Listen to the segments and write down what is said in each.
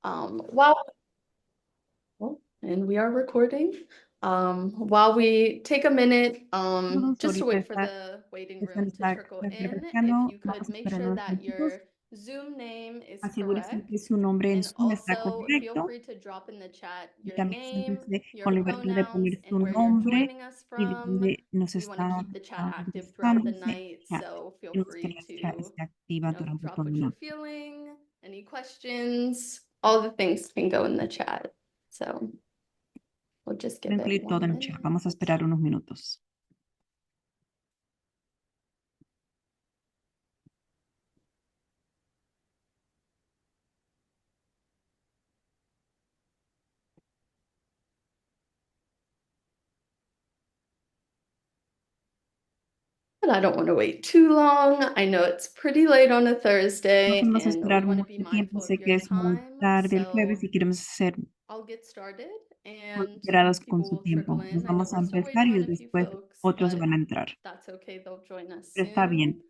While and we are recording. While we take a minute, Todos just to ahorita wait for the waiting están room to trickle in, if you could vamos a make esperar sure unos that minutos, your Zoom name is asegúrese que correct. su nombre en And Zoom está also feel correcto free to drop in the chat y your también name, siéntese your con libertad de pronouns, poner su and where you're nombre joining us y de from. dónde nos We want to está keep the chat active throughout the buscando ese night, chat. so feel Queremos que free la chat to, esté activa durante drop todo what el you're noche. feeling, any questions, all the things can go in the chat. So we'll just Voy give a it incluir todo 1 en el chat. minute. Vamos a esperar unos minutos. But I don't want to wait too long. I know it's pretty late on a No Thursday, queremos and we esperar want to be mucho tiempo. mindful of Sé your que es muy time. tarde el So jueves y queremos ser I'll get started, and considerados con people su will trickle tiempo. Nos in. I know vamos a we're still empezar waiting y on a few después folks, otros but van a entrar. that's okay. They'll join us Pero está soon. bien.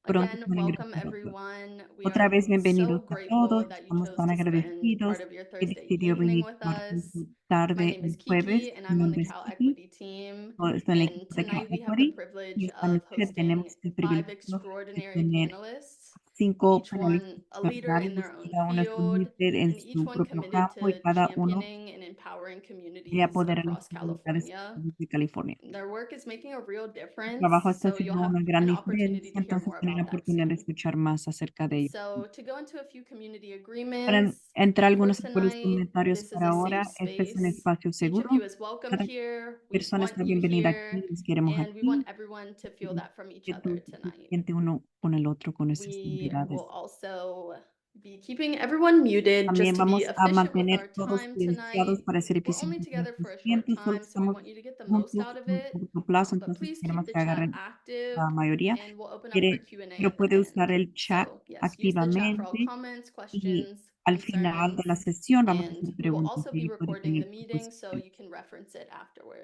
Pronto Again, van a welcome ingresar otros. everyone. We Otra are vez, so bienvenidos a grateful todos. that you Estamos chose tan to spend part agradecidos of your que Thursday decidió evening venir with parte de us. su My tarde name is el jueves. Kiki, and Mi I'm on the nombre es Kiki. CalEquity team. Estoy en el And equipo de tonight we have the CalEquity. Y privilege esta of noche hosting tenemos el 5 privilegio de extraordinary tener panelists, 5 each one panelistas a leader in extraordinarios. their own Cada uno es un field, líder en and each su one propio committed campo y to cada uno championing and empowering quiere communities apoderar las across comunidades California. de California. Their work is making a real El difference, trabajo está so you'll haciendo have una gran an opportunity diferencia, to hear entonces more tienen la about that oportunidad de soon. escuchar más acerca de ello. So to go into a few community Para agreements entrar for algunos acuerdos tonight, comunitarios this is para a ahora, safe este es un space. espacio Each of seguro. you is welcome Cada here. We persona want está you bienvenida aquí, here, los queremos and we want aquí. everyone to feel that from each Que other tú se tonight. siente uno con el otro con esas We habilidades. will also be keeping everyone muted just También to be vamos a efficient with our mantener todos time silenciados tonight. para ser We're only eficientes en together nuestros for a short tiempos. Solo time, so we estamos want you to get the most juntos out of en it. corto plazo, But entonces please keep queremos the que chat agarren active, la mayoría. and we'll open up for Q&A Pero at the puede usar end. el chat So yes, use the chat for all activamente comments, y questions, al final de concerns, la sesión vamos a and hacer we will preguntas also y be ahí puede recording the poner su meeting so cuestión. you can reference it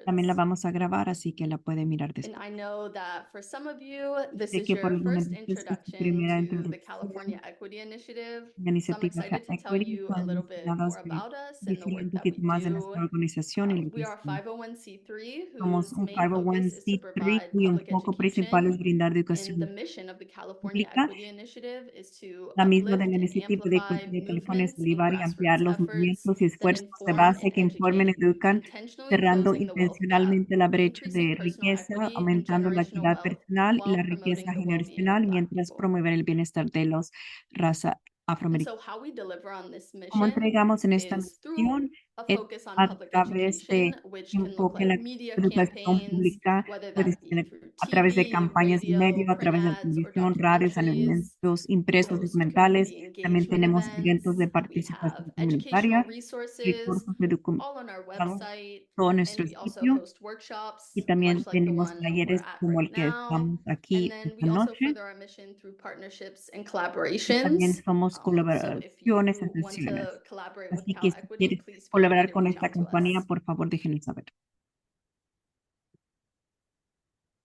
También la afterwards. vamos a grabar, así que la puede mirar And después. I know that for some of you, this Sé is que para your algunos first de ustedes es su introduction primera to the introducción California Equity Initiative. la So I'm iniciativa excited to tell CalEquity. you a Están little bit more emocionados de about us and the decirle un work that we poquito más de do. nuestra organización y lo que We are a hacemos. 501c3 Somos whose un main focus is to 501c3 provide cuyo public enfoque principal education. es brindar And the educación mission of the California pública. Equity Initiative is to La misma de uplift la and iniciativa amplify de California es movements and elevar y ampliar grassroots los efforts movimientos y that esfuerzos de inform base and que informen y educate, educan, intentionally cerrando closing the wealth gap, intencionalmente la brecha increasing de personal riqueza, equity and aumentando la generational equidad wealth personal y while la promoting riqueza the well-being of generacional Black mientras people. promover el bienestar de los raza And afroamericana. so how we deliver on this Como mission entregamos en esta is through misión a es focus on a public través de education, which can look enfoque en like la media educación campaigns, pública, whether puede that be ser through a través de TV, campañas de radio, medio, a print través de ads, or televisión, radios, documentaries. anuncios We impresos, host documentales. community También engagement tenemos eventos events. de We have participación educational comunitaria, resources recursos educativos, all on our todo website. en And nuestro we also sitio. host workshops, Y también much like the tenemos one we're talleres at como right el que now. estamos And aquí then esta we also noche. further our mission through partnerships and Y también collaborations. somos So if colaboraciones en you want sesiones. to collaborate with Así que si CalEquity, quieres please feel free colaborar to con reach esta out to compañía, us. por favor, déjenos saber.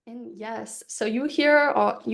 And yes, so you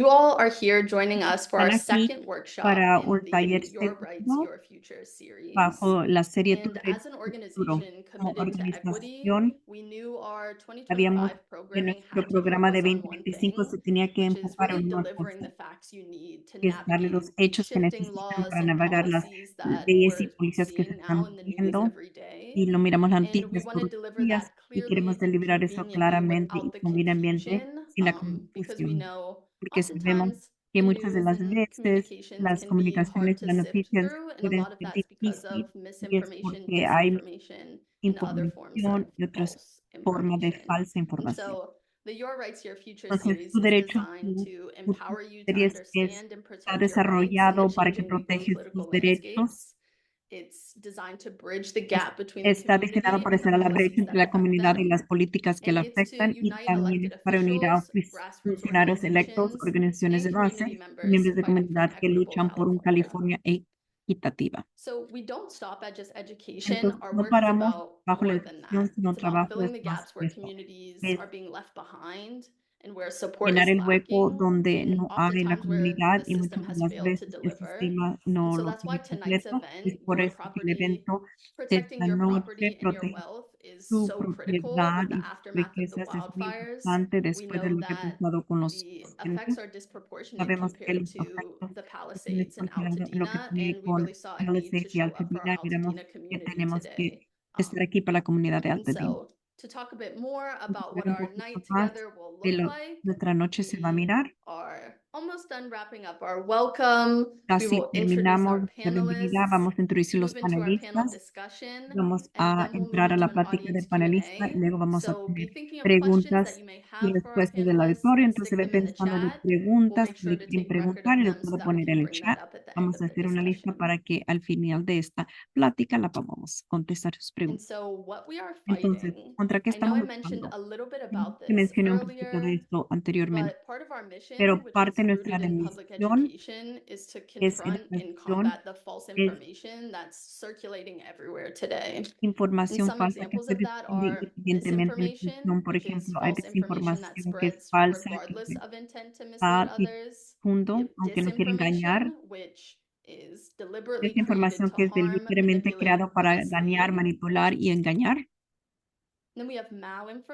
all are here joining us for our Están aquí second workshop para in un taller the Your Rights, segundo Your Future series. bajo la serie Tu And as Derecho an Tu Futuro. organization Como committed to equity, organización, we knew our sabíamos 2025 que programming nuestro had to programa de focus on one 2025 thing, se tenía que which is enfocar really en una delivering cosa, the facts you need to que es darle navigate los the hechos que shifting necesitan laws para and navegar las policies that leyes y we're políticas que se seeing now están in the news viendo every day. y lo miramos las And we noticias want to todos los deliver días that y clearly queremos and deliberar eso conveniently claramente y without the convenientemente confusion, sin la because we confusión, know porque sabemos oftentimes que the muchas de news las and veces communications las can be hard comunicaciones y to las sift noticias through, and a pueden lot of ser that's because difíciles of y es misinformation, porque hay disinformation, and other forms of información y otras false formas de information. falsa And información. so the Your Rights, Your Future Entonces, series tu is derecho, designed to tu empower you to series understand and está protect your rights in the desarrollado para que changing legal and protege political sus derechos. landscapes. It's designed to bridge the Es- gap between the Está destinado community para and the cerrar la brecha policies entre that la affect comunidad y them. las políticas que And la it's to afectan y unite también elected es para unir a officials, grassroots funcionarios electos, organizations, organizaciones and de base community y members miembros de fighting for an comunidad que equitable luchan por un California. California equitativa. So we don't stop at just education. Entonces, Our no work is paramos about bajo la more than educación, that. sino It's about trabajo filling es the más gaps where que esto. communities Es are being left behind and where support llenar is el hueco lacking, donde and no hay la oftentimes where comunidad the y muchas system de has las failed to veces el deliver. sistema And no so lo that's why tiene tonight's completo. Es event, por your eso que el property, evento de protecting esta your noche, property and your proteger wealth is su so critical propiedad with y the sus aftermath of the riquezas es muy wildfires. importante We después de know lo que ha that pasado con los the incendios. effects are disproportionate Sabemos que compared los to efectos the están Palisades and descontrolados en lo que Altadena, tiene and we really con saw a need to Panelists y show up for our Altadena. Miramos Altadena que community tenemos que today. estar aquí para la comunidad de And Altadena. so to talk a bit more Vamos a about ver what un our poquito night más together will de look lo like, nuestra noche se va a we mirar. are almost done wrapping up our welcome. We Casi will introduce terminamos our la bienvenida. panelists, Vamos a introducir los move into our panel panelistas. discussion, Vamos and a then we'll move entrar a into la an plática de audience panelista y Q&A. luego vamos a So be tener thinking of questions that preguntas you may y have for our respuestas del panelists auditorio. and Entonces stick ve them in the pensando en chat. We'll preguntas make que sure le to quieren take record preguntar of y lo them so puedo that we poner can en el bring that chat. up at the end Vamos of a the hacer una lista discussion. para que al final de esta plática la podamos contestar sus And preguntas. so what we are Entonces, fighting, ¿contra qué I know estamos I mentioned luchando? a little bit Sí, about te this mencioné un poquito de earlier, esto anteriormente, but part of our mission, pero which parte is de nuestra rooted in public misión education, is to es confront and educación, combat the false es information that's circulating everywhere today. And información some falsa que examples se of that difunde are evidentemente en la misinformation, educación. Por which is ejemplo, hay false information that desinformación que es spreads falsa, que regardless se of intent to mislead está others. We have difundo, aunque no quiere engañar. disinformation, which is deliberately created Desinformación to que es harm, deliberadamente manipulate, creado or para dañar, mislead. manipular y engañar. Then we have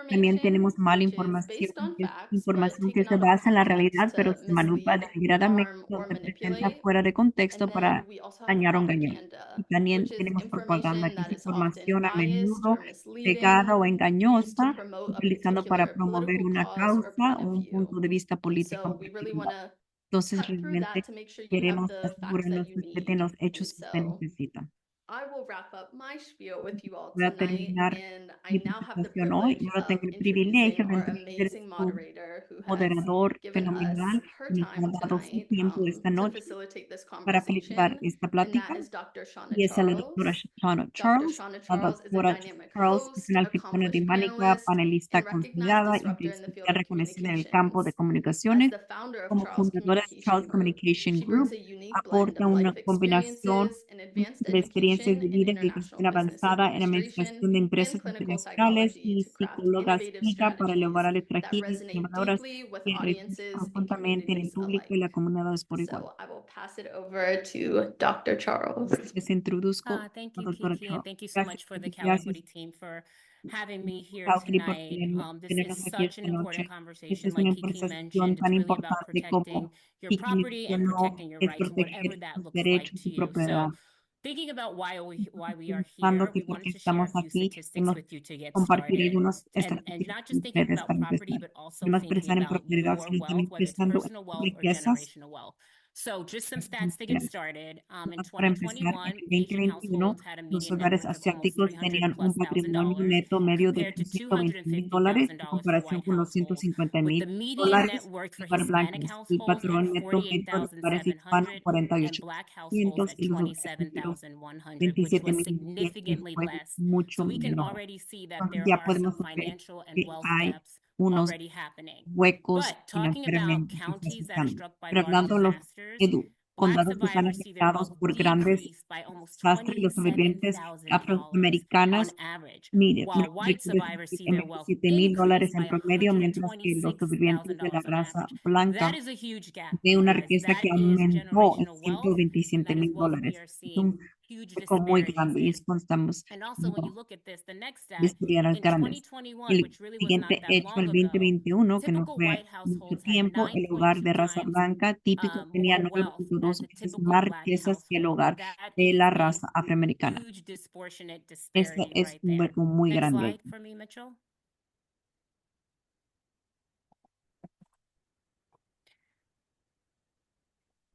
También malinformation, tenemos mala which is información, based on que es facts, but información que taken se out of basa en la context realidad, pero to se manipula mislead, deliberadamente harm, o or se presenta manipulate. fuera de contexto And then para we also have dañar o engañar. Y propaganda, también which is tenemos propaganda, information que es that is often información a biased menudo or misleading, pegada o used to engañosa, promote a utilizando para particular promover political una cause or causa point o of un punto view. de vista And político so en we really particular. want to Entonces, cut through that realmente to make sure you have queremos the facts that asegurarnos you que usted tiene need. los And hechos que usted so necesita. I will wrap up my spiel with you all Voy a tonight, terminar and I mi now have the presentación hoy y privilege ahora of tengo el introducing privilegio de our entrevistar amazing a su moderator who has moderador given us fenomenal her que nos time ha dado su tonight tiempo esta to noche facilitate this para facilitar conversation, esta and that plática is Dr. Shauna y es a la doctora Charles. Shauna Dr. Charles. Shauna La Charles is a doctora dynamic Charles es host, una anfitriona accomplished dinámica, panelist, panelista and recognized considerada, disruptor in the field inteligencia of reconocida en el campo de communications. As comunicaciones. the founder of Como Charles fundadora de Communication Charles Group, Communication she brings Group, a unique blend aporta of una life combinación experiences and advanced de experiencias education de in vida, international educación business avanzada en administration administración de and empresas clinical internacionales psychology y to craft psicóloga innovative clínica para elevar strategies a that estrategias resonate innovadoras deeply with que resuenen audiences and profundamente en el communities público y alike. la comunidad por igual. So I will pass it over to Dr. Charles. Les introduzco Thank a you, doctora Kiki, and Charles. thank you so Gracias, much for the gracias, CalEquity team for having me here Calgary, por tonight. This is tenernos aquí such an esta important noche. Esta conversation, es like una Kiki conversación mentioned. tan It's really about importante protecting como your Kiki property and mencionó, protecting your es rights and whatever proteger that sus looks like derechos to y you. propiedad. So, thinking about why we are Pensando here, que we porque wanted to share a estamos few aquí, statistics queremos with you to get compartir started, algunas and estadísticas not con just thinking ustedes about para property, empezar. but also Además, thinking pensar en about propiedad, your sino wealth, también whether it's pensando personal en wealth or riquezas. generational wealth. So, just some stats to get started. In Para empezar, en 2021, el Asian 2021, households had a los median net hogares worth of almost asiáticos 300 tenían plus un thousand patrimonio dollars neto medio de compared to $320,000 en $250,000 for comparación white con los households, with the median net $150,000 worth for para Hispanic blancos. El households at patrón neto medio de hogares hispanos 48,700 and Black households 48,500 at y los hogares enteros 27,100, which was 27,100, que significantly fue less. mucho So we can menor. already see that Entonces there ya are some podemos ver financial and que wealth hay gaps unos already happening. huecos But talking about financieramente que se counties that are aceptan. struck by Pero large hablando de los disasters, Black condados que están survivors see their afectados wealth por grandes decrease by almost desastres, los sobrevivientes $27,000 on afroamericanas, average, mire, while white survivors see en their wealth $27,000 increase en by promedio, mientras que los sobrevivientes de la $126,000 on raza average. That blanca is a huge gap, de you una guys. riqueza That que is aumentó en generational wealth, and $127 that is mil wealth we dólares. are Es seeing un huge hueco muy disparities grande y in. es cuando estamos And also, when you look at this, the next stat, destruyendo in grandes. 2021, El which really was not siguiente that hecho, long el ago, 2021, que no typical fue white mucho households had tiempo, el hogar 9.2 de raza times blanca típico tenía more wealth 9.2 as a veces typical más Black riquezas que el household. hogar That de is la a raza afroamericana. huge disproportionate Este disparity es right un there. hueco muy Next grande. slide for me, Mitchell.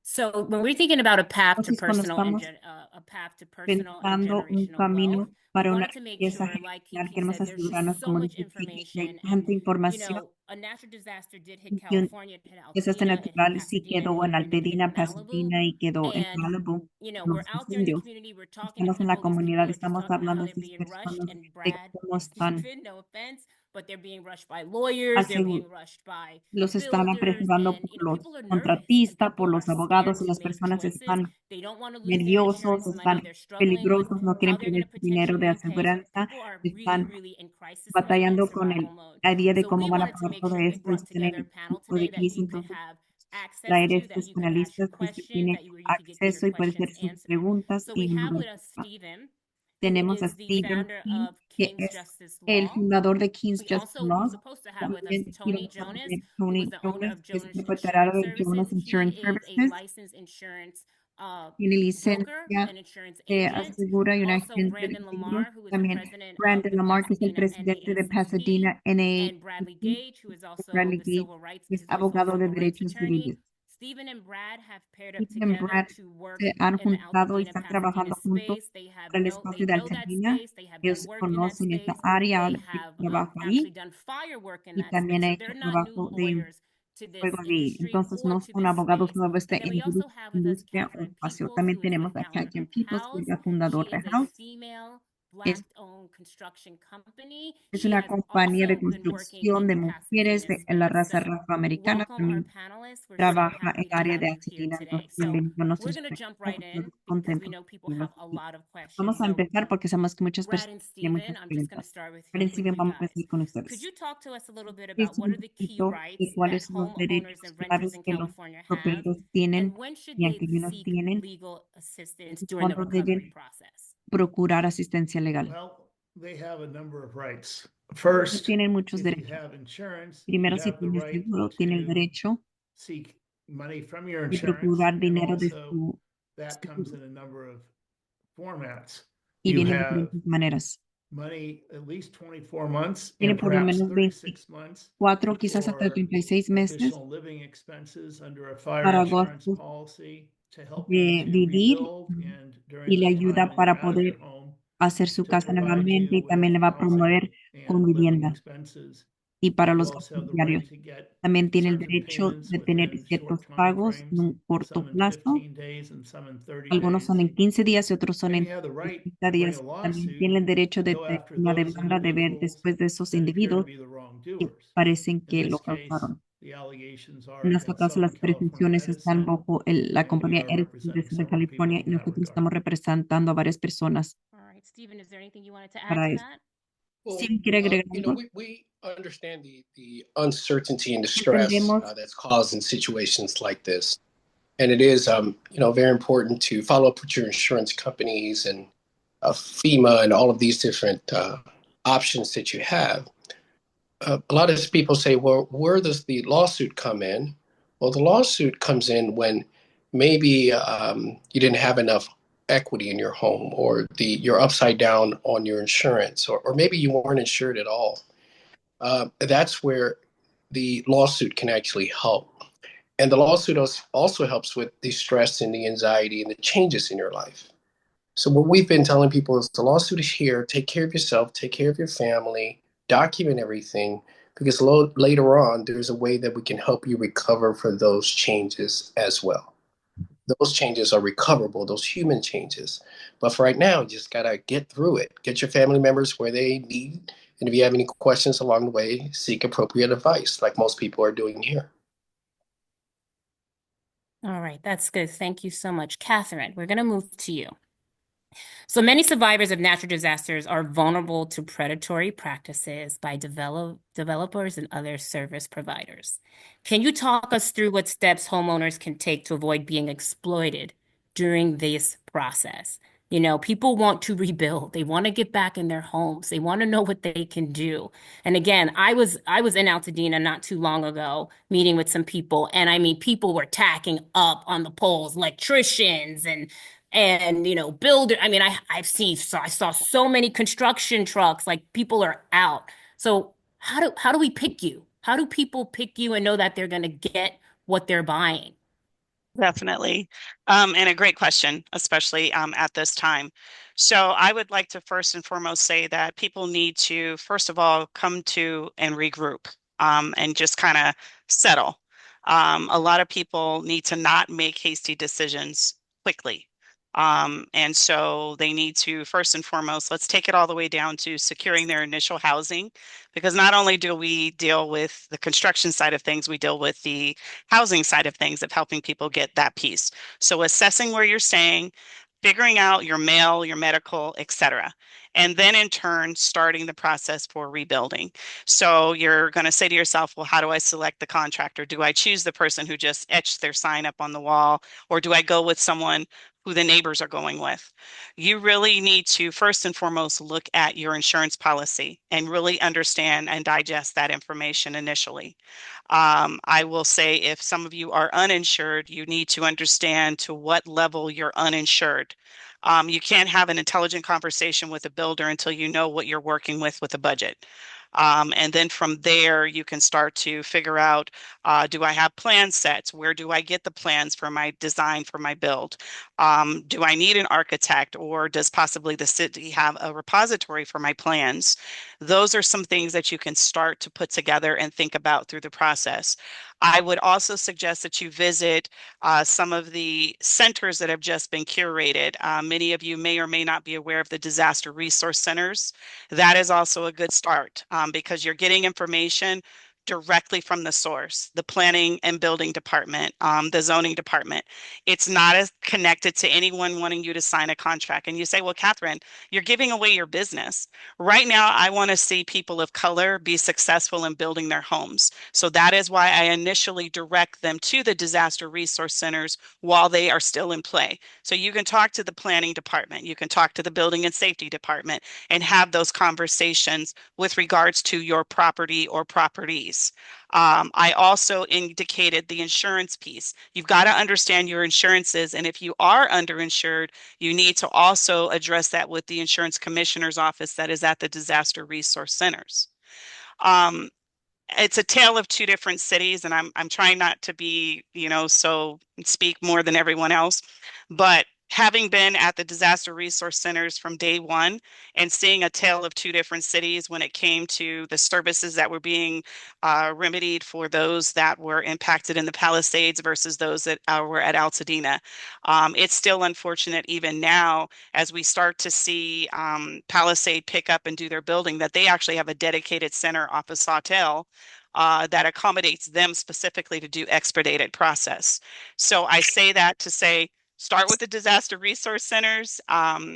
So when we're thinking about a path to Entonces, cuando personal and estamos pensando un generational wealth, camino we para una wanted to make riqueza sure, like generacional, Kiki queremos said, there's just asegurarnos, so como much dice Kiki, que hay information. And, tanta información. a natural disaster did hit Y un California, it hit desastre Altadena, it hit natural sí Pasadena, quedó en and it hit Altadena, Malibu. Pasadena y quedó en And, Malibu. we're Los out there in the incendios. community, we're talking to Estamos en la people. These people comunidad, are just estamos talking about hablando how de they're estas being rushed personas and de Brad, cómo están Stephen, no offense, but they're being rushed by lawyers, they're being Asegu- rushed by los están builders, apresurando and por you know, los people are nervous and contratistas, por people are los abogados, scared y to las make personas choices. están They don't want to lose their nerviosos, insurance money. están They're struggling with peligrosos, no how quieren they're going perder to su dinero de potentially pay. So aseguranza, people are really, están really in crisis mode and batallando con survival mode. la idea de So cómo we van a wanted to pagar make todo sure we esto, brought están en together a el panel tipo de today that crisis, you could entonces have access traer to, that estos you could ask your panelistas que usted questions, tiene that you could get your acceso y puede hacer questions sus answered. preguntas So we y no have with us respuestas. Stephen, who Tenemos a is the Stephen founder King, of que King's es Justice el Law. fundador de King's We Justice also were Law. supposed to have with us También Tony íbamos a Jonas, tener who is Tony the owner Jonas, of que es el Jonas propietario Insurance de Services. Jonas He Insurance is a Services. licensed insurance Tiene broker, licencia an insurance de agent. asegura y un Also, agente de Brandon seguros. Lamar, who is the También president of Brandon the Lamar, que es el Pasadena presidente de NAACP, Pasadena and Bradley NAACP. Gage, who is also Bradley the Gates, civil rights, que es his wife is a abogado de civil rights derechos attorney. civiles. Stephen and Brad have paired up Stephen y together Brad to work se han in the juntado y Altadena, están Pasadena trabajando juntos space. para el They espacio de know that Altadena. space. They have done Ellos work in that conocen esa space. área They de have trabajo actually ahí done firework in y that también space. ha So hecho they're not new trabajo de lawyers to this fuego ahí. industry Entonces or no to son this abogados space. nuevos And de then we also have with us industria o Catherine espacio. Peoples, También who is the tenemos a founder Catherine of Peoples, que es House. la She fundadora de is a House. female Es, Black-owned construction company. es She una has compañía de also been working construcción in de the mujeres Pasadena de la space. raza So afroamericana. welcome our También panelists. We're so trabaja en happy el to área have de you here Pasadena. today. Entonces, So bienvenido a we're nuestros going to jump right espectadores. in Nosotros because we contentos know de people have tenerlos a aquí. lot of questions. Vamos a So empezar porque sabemos que muchas Brad personas and tienen muchas Stephen, I'm just going to preguntas. start with Ahora sí, you vamos a guys. empezar con Could ustedes. you talk to us a little bit about Es what un are the key poquito de rights that cuáles son los homeowners derechos and renters claves in que los California have, propietarios tienen and when should y they inquilinos seek tienen legal assistance y during the cuándo recovery deben process? procurar asistencia legal. Well, they have a number of rights. Ellos First, tienen muchos if you derechos. have insurance, you Primero, si have the tiene right seguro, tiene el to derecho seek money from your de insurance, procurar and dinero de also su that comes in a number of formats. y You viene de have diferentes maneras. money at least 24 months Tiene and por lo perhaps menos 36 months 24, quizás hasta for 36 meses additional living expenses under a fire para insurance gastos policy to help you de to vivir rebuild, and during y le the time ayuda when you're para out of your poder home, hacer su to casa provide nuevamente you y with también le va a housing promover con and living vivienda expenses. y para You los also gastos have the right diarios. to get También tiene el certain derecho payments de tener within ciertos short time pagos en frames, un corto some in plazo. 15 days and some in 30 Algunos son days. en 15 días y otros son Then en you have the right 30 to bring días. a También lawsuit tiene el derecho and de go tener after una those demanda de ver individuals después de esos that appear to individuos be the que wrongdoers. parecen In que this lo case, causaron. the allegations are En nuestro against caso, Southern las California pretensiones están Edison, bajo la and we compañía are Edison de representing Southern several people California y in that nosotros regard. estamos representando a varias personas All right, Stephen, is there anything you wanted to add para to eso. that? Well, ¿Sí quiere agregar you know, algo? we understand the uncertainty and distress Entendemos that's caused in situations like this. And it is, you know, very important to follow up with your insurance companies and FEMA and all of these different options that you have. A lot of people say, well, where does the lawsuit come in? Well, the lawsuit comes in when maybe you didn't have enough equity in your home, or you're upside down on your insurance, or maybe you weren't insured at all. That's where the lawsuit can actually help. And the lawsuit also helps with the stress and the anxiety and the changes in your life. So what we've been telling people is the lawsuit is here. Take care of yourself, take care of your family, document everything, because later on, there's a way that we can help you recover for those changes as well. Those changes are recoverable, those human changes. But for right now, you just got to get through it. Get your family members where they need. And if you have any questions along the way, seek appropriate advice, like most people are doing here. All right, that's good. Thank you so much. Catherine, we're going to move to you. So many survivors of natural disasters are vulnerable to predatory practices by developers and other service providers. Can you talk us through what steps homeowners can take to avoid being exploited during this process? You know, people want to rebuild. They want to get back in their homes. They want to know what they can do. And again, I was in Altadena not too long ago, meeting with some people, and I mean, people were tacking up on the poles, electricians and you know, builder. I mean, I saw so many construction trucks. Like, people are out. So how do we pick you? How do people pick you and know that they're going to get what they're buying? Definitely. And a great question, especially at this time. So I would like to first and foremost say that people need to, first of all, come to and regroup and just kind of settle. A lot of people need to not make hasty decisions quickly. And so they need to, first and foremost, let's take it all the way down to securing their initial housing, because not only do we deal with the construction side of things, we deal with the housing side of things of helping people get that piece. So assessing where you're staying, figuring out your mail, your medical, etc. And then in turn, starting the process for rebuilding. So you're going to say to yourself, well, how do I select the contractor? Do I choose the person who just etched their sign up on the wall, or do I go with someone who the neighbors are going with? You really need to first and foremost look at your insurance policy and really understand and digest that information initially. I will say if some of you are uninsured, you need to understand to what level you're uninsured. You can't have an intelligent conversation with a builder until you know what you're working with a budget. And then from there, you can start to figure out, do I have plan sets? Where do I get the plans for my design for my build? Do I need an architect, or does possibly the city have a repository for my plans? Those are some things that you can start to put together and think about through the process. I would also suggest that you visit some of the centers that have just been curated. Many of you may or may not be aware of the disaster resource centers. That is also a good start because you're getting information directly from the source, the planning and building department, the zoning department. It's not as connected to anyone wanting you to sign a contract. And you say, well, Catherine, you're giving away your business. Right now, I want to see people of color be successful in building their homes. So that is why I initially direct them to the disaster resource centers while they are still in play. So you can talk to the planning department, you can talk to the building and safety department, and have those conversations with regards to your property or properties. I also indicated the insurance piece. You've got to understand your insurances, and if you are underinsured, you need to also address that with the insurance commissioner's office that is at the disaster resource centers. Um, it's a tale of two different cities, and I'm trying not to be, so speak more than everyone else, but having been at the disaster resource centers from day one and seeing a tale of two different cities when it came to the services that were being remedied for those that were impacted in the Palisades versus those that were at Pasadena. It's still unfortunate even now as we start to see Palisade pick up and do their building that they actually have a dedicated center off of Sawtell that accommodates them specifically to do expedited process. So I say that to say, start with the disaster resource centers.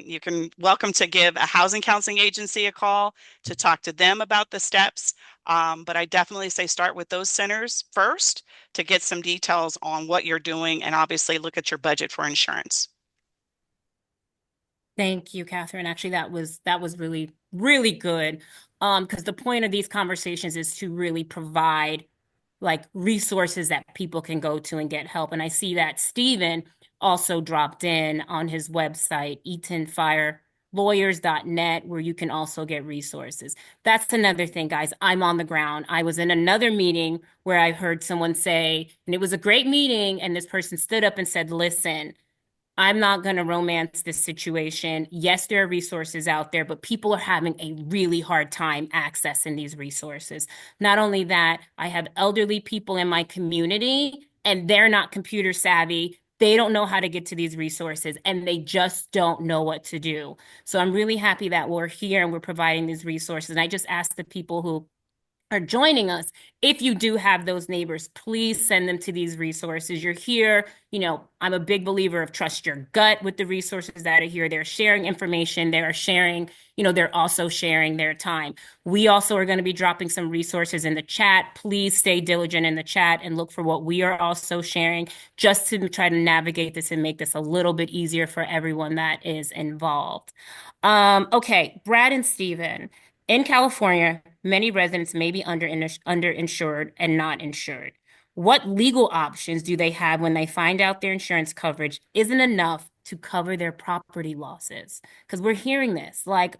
You can welcome to give a housing counseling agency a call to talk to them about the steps. But I definitely say start with those centers first to get some details on what you're doing, and obviously look at your budget for insurance. Thank you, Catherine. Actually, that was really, really good. Because the point of these conversations is to really provide like resources that people can go to and get help. And I see that Stephen also dropped in on his website, eatonfirelawyers.net, where you can also get resources. That's another thing, guys. I'm on the ground. I was in another meeting where I heard someone say, and it was a great meeting, and this person stood up and said, listen, I'm not going to romance this situation. Yes, there are resources out there, but people are having a really hard time accessing these resources. Not only that, I have elderly people in my community and they're not computer savvy. They don't know how to get to these resources and they just don't know what to do. So I'm really happy that we're here and we're providing these resources. And I just ask the people who are joining us, if you do have those neighbors, please send them to these resources. You're here, I'm a big believer of trust your gut with the resources that are here. They're sharing information, they're sharing, they're also sharing their time. We also are going to be dropping some resources in the chat. Please stay diligent in the chat and look for what we are also sharing, just to try to navigate this and make this a little bit easier for everyone that is involved. Okay, Brad and Stephen. In California, many residents may be underinsured and not insured. What legal options do they have when they find out their insurance coverage isn't enough to cover their property losses? Because we're hearing this, I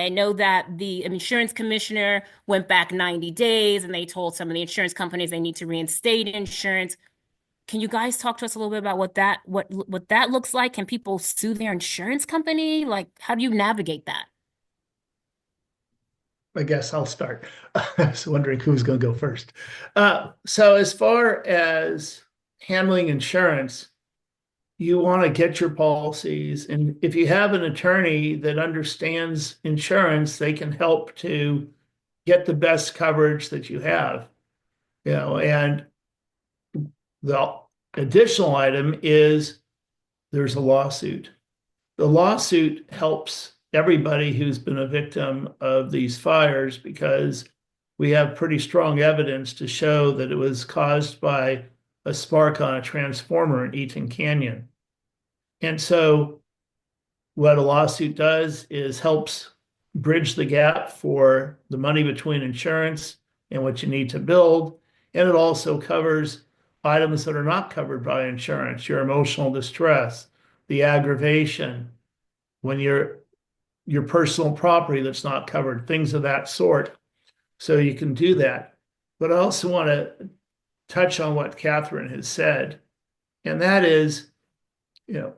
know that the insurance commissioner went back 90 days and they told some of the insurance companies they need to reinstate insurance. Can you guys talk to us a little bit about what that looks like? Can people sue their insurance company? Like, how do you navigate that? I guess I'll start. I was wondering who's going to go first. So as far as handling insurance, you want to get your policies. And if you have an attorney that understands insurance, they can help to get the best coverage that you have. And the additional item is there's a lawsuit. The lawsuit helps everybody who's been a victim of these fires because we have pretty strong evidence to show that it was caused by a spark on a transformer in Eaton Canyon. And so what a lawsuit does is helps bridge the gap for the money between insurance and what you need to build. And it also covers items that are not covered by insurance, your emotional distress, the aggravation, when your personal property that's not covered, things of that sort. So you can do that. But I also want to touch on what Catherine has said, and that is,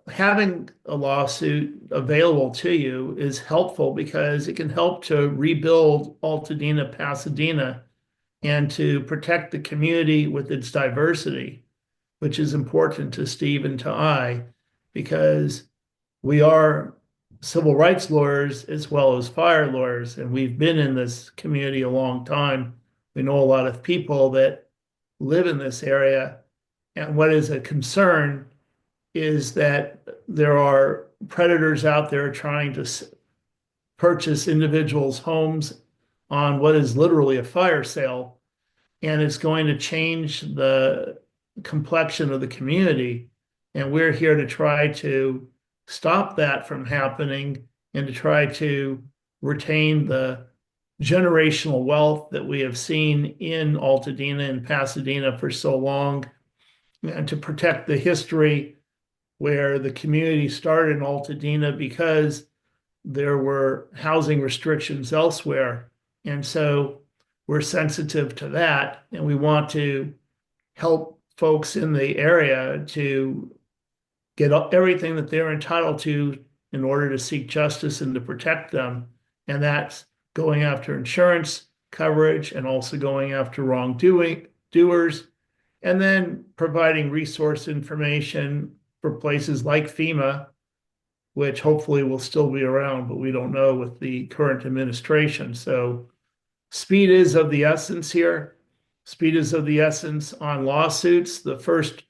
having a lawsuit available to you is helpful because it can help to rebuild Altadena, Pasadena, and to protect the community with its diversity, which is important to Steve and to I, because we are civil rights lawyers as well as fire lawyers, and we've been in this community a long time. We know a lot of people that live in this area, and what is a concern is that there are predators out there trying to purchase individuals' homes on what is literally a fire sale, and it's going to change the complexion of the community. And we're here to try to stop that from happening and to try to retain the generational wealth that we have seen in Altadena and Pasadena for so long, and to protect the history where the community started in Altadena because there were housing restrictions elsewhere. And so we're sensitive to that, and we want to help folks in the area to get everything that they're entitled to in order to seek justice and to protect them. And that's going after insurance coverage and also going after wrongdoers, and then providing resource information for places like FEMA, which hopefully will still be around, but we don't know with the current administration. So speed is of the essence here. Speed is of the essence on lawsuits. The first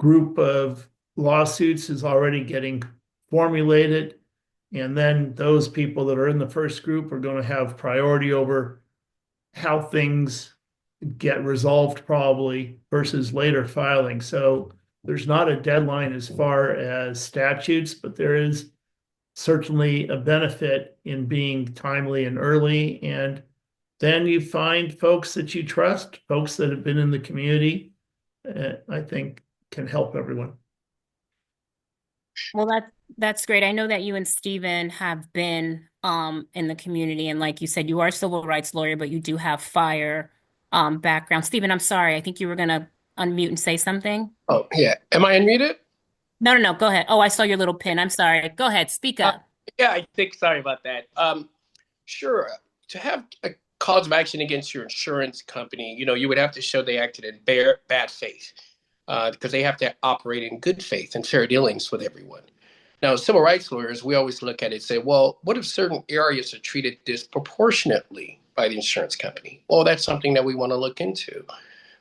group of lawsuits is already getting formulated. And then those people that are in the first group are going to have priority over how things get resolved probably versus later filing. So there's not a deadline as far as statutes, but there is certainly a benefit in being timely and early. And then you find folks that you trust, folks that have been in the community, I think can help everyone. Well, that's great. I know that you and Stephen have been in the community, and like you said, you are a civil rights lawyer, but you do have fire background. Stephen, I'm sorry. I think you were gonna unmute and say something. Oh, yeah. Am I unmuted? No. Go ahead. Oh, I saw your little pin. I'm sorry. Go ahead. Speak up. Yeah, I think, sorry about that. Sure. To have a cause of action against your insurance company, you would have to show they acted in bad faith, because they have to operate in good faith and fair dealings with everyone. Now, as civil rights lawyers, we always look at it and say, well, what if certain areas are treated disproportionately by the insurance company? Well, that's something that we want to look into.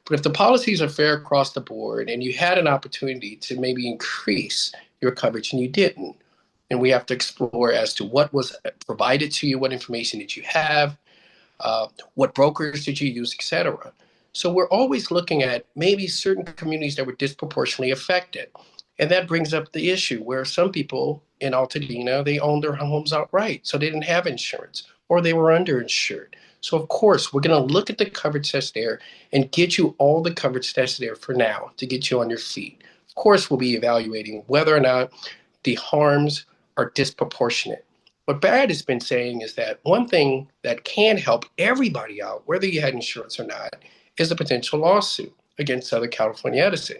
But if the policies are fair across the board and you had an opportunity to maybe increase your coverage and you didn't, and we have to explore as to what was provided to you, what information did you have, what brokers did you use, et cetera. So we're always looking at maybe certain communities that were disproportionately affected. And that brings up the issue where some people in Altadena, they owned their homes outright, so they didn't have insurance or they were underinsured. So of course, we're going to look at the coverage that's there and get you all the coverage that's there for now to get you on your feet. Of course, we'll be evaluating whether or not the harms are disproportionate. What Barrett has been saying is that one thing that can help everybody out, whether you had insurance or not, is a potential lawsuit against Southern California Edison.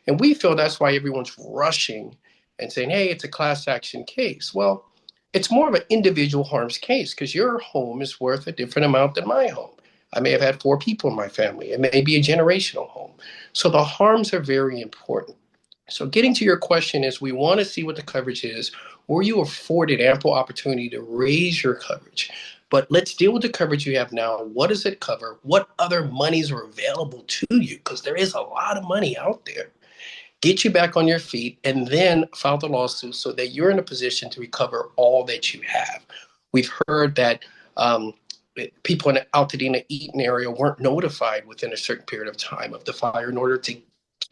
And we feel that's why everyone's rushing and saying, hey, it's a class action case. Well, it's more of an individual harms case because your home is worth a different amount than my home. I may have had 4 people in my family. It may be a generational home. So the harms are very important. So getting to your question is we want to see what the coverage is. Were you afforded ample opportunity to raise your coverage? But let's deal with the coverage you have now. What does it cover? What other monies are available to you? Because there is a lot of money out there. Get you back on your feet and then file the lawsuit so that you're in a position to recover all that you have. We've heard that people in the Altadena Eaton area weren't notified within a certain period of time of the fire in order to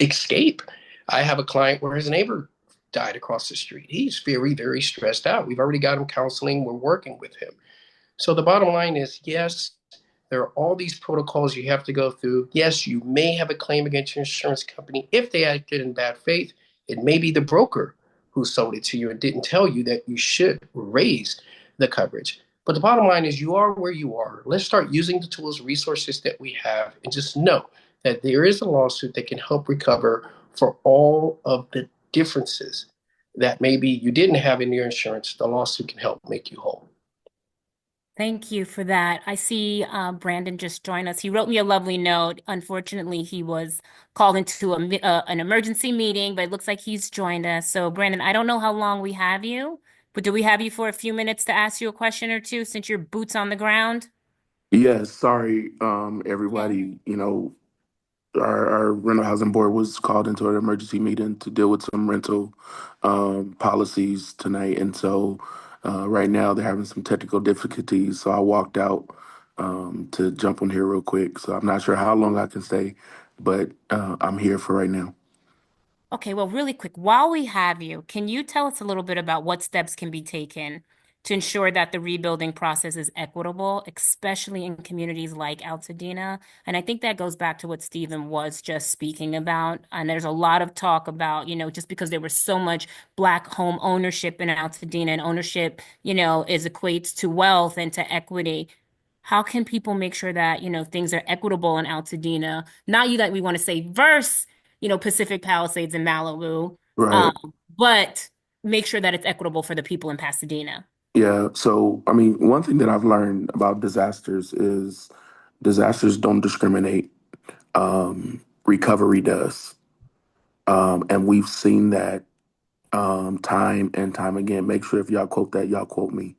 escape. I have a client where his neighbor died across the street. He's very, very stressed out. We've already got him counseling. We're working with him. So the bottom line is, yes, there are all these protocols you have to go through. Yes, you may have a claim against your insurance company if they acted in bad faith. It may be the broker who sold it to you and didn't tell you that you should raise the coverage. But the bottom line is you are where you are. Let's start using the tools, resources that we have, and just know that there is a lawsuit that can help recover for all of the differences that maybe you didn't have in your insurance. The lawsuit can help make you whole. Thank you for that. I see Brandon just joined us. He wrote me a lovely note. Unfortunately, he was called into an emergency meeting, but it looks like he's joined us. So, Brandon, I don't know how long we have you, but do we have you for a few minutes to ask you a question or two since your boots on the ground? Yes, sorry, Yeah. everybody. Our rental housing board was called into an emergency meeting to deal with some rental policies tonight, and so right now they're having some technical difficulties. So I walked out to jump on here real quick. So I'm not sure how long I can stay, but I'm here for right now. Okay, well, really quick, while we have you, can you tell us a little bit about what steps can be taken to ensure that the rebuilding process is equitable, especially in communities like Altadena? And I think that goes back to what Stephen was just speaking about. And there's a lot of talk about, just because there was so much Black home ownership in Altadena, and ownership, is equates to wealth and to equity. How can people make sure that, things are equitable in Altadena? Not you that we want to say verse Pacific Palisades and Malibu, Right. um, but make sure that it's equitable for the people in Pasadena. Yeah. So, I mean, one thing that I've learned about disasters is disasters don't discriminate. Recovery does. And we've seen that time and time again. Make sure if y'all quote that, y'all quote me.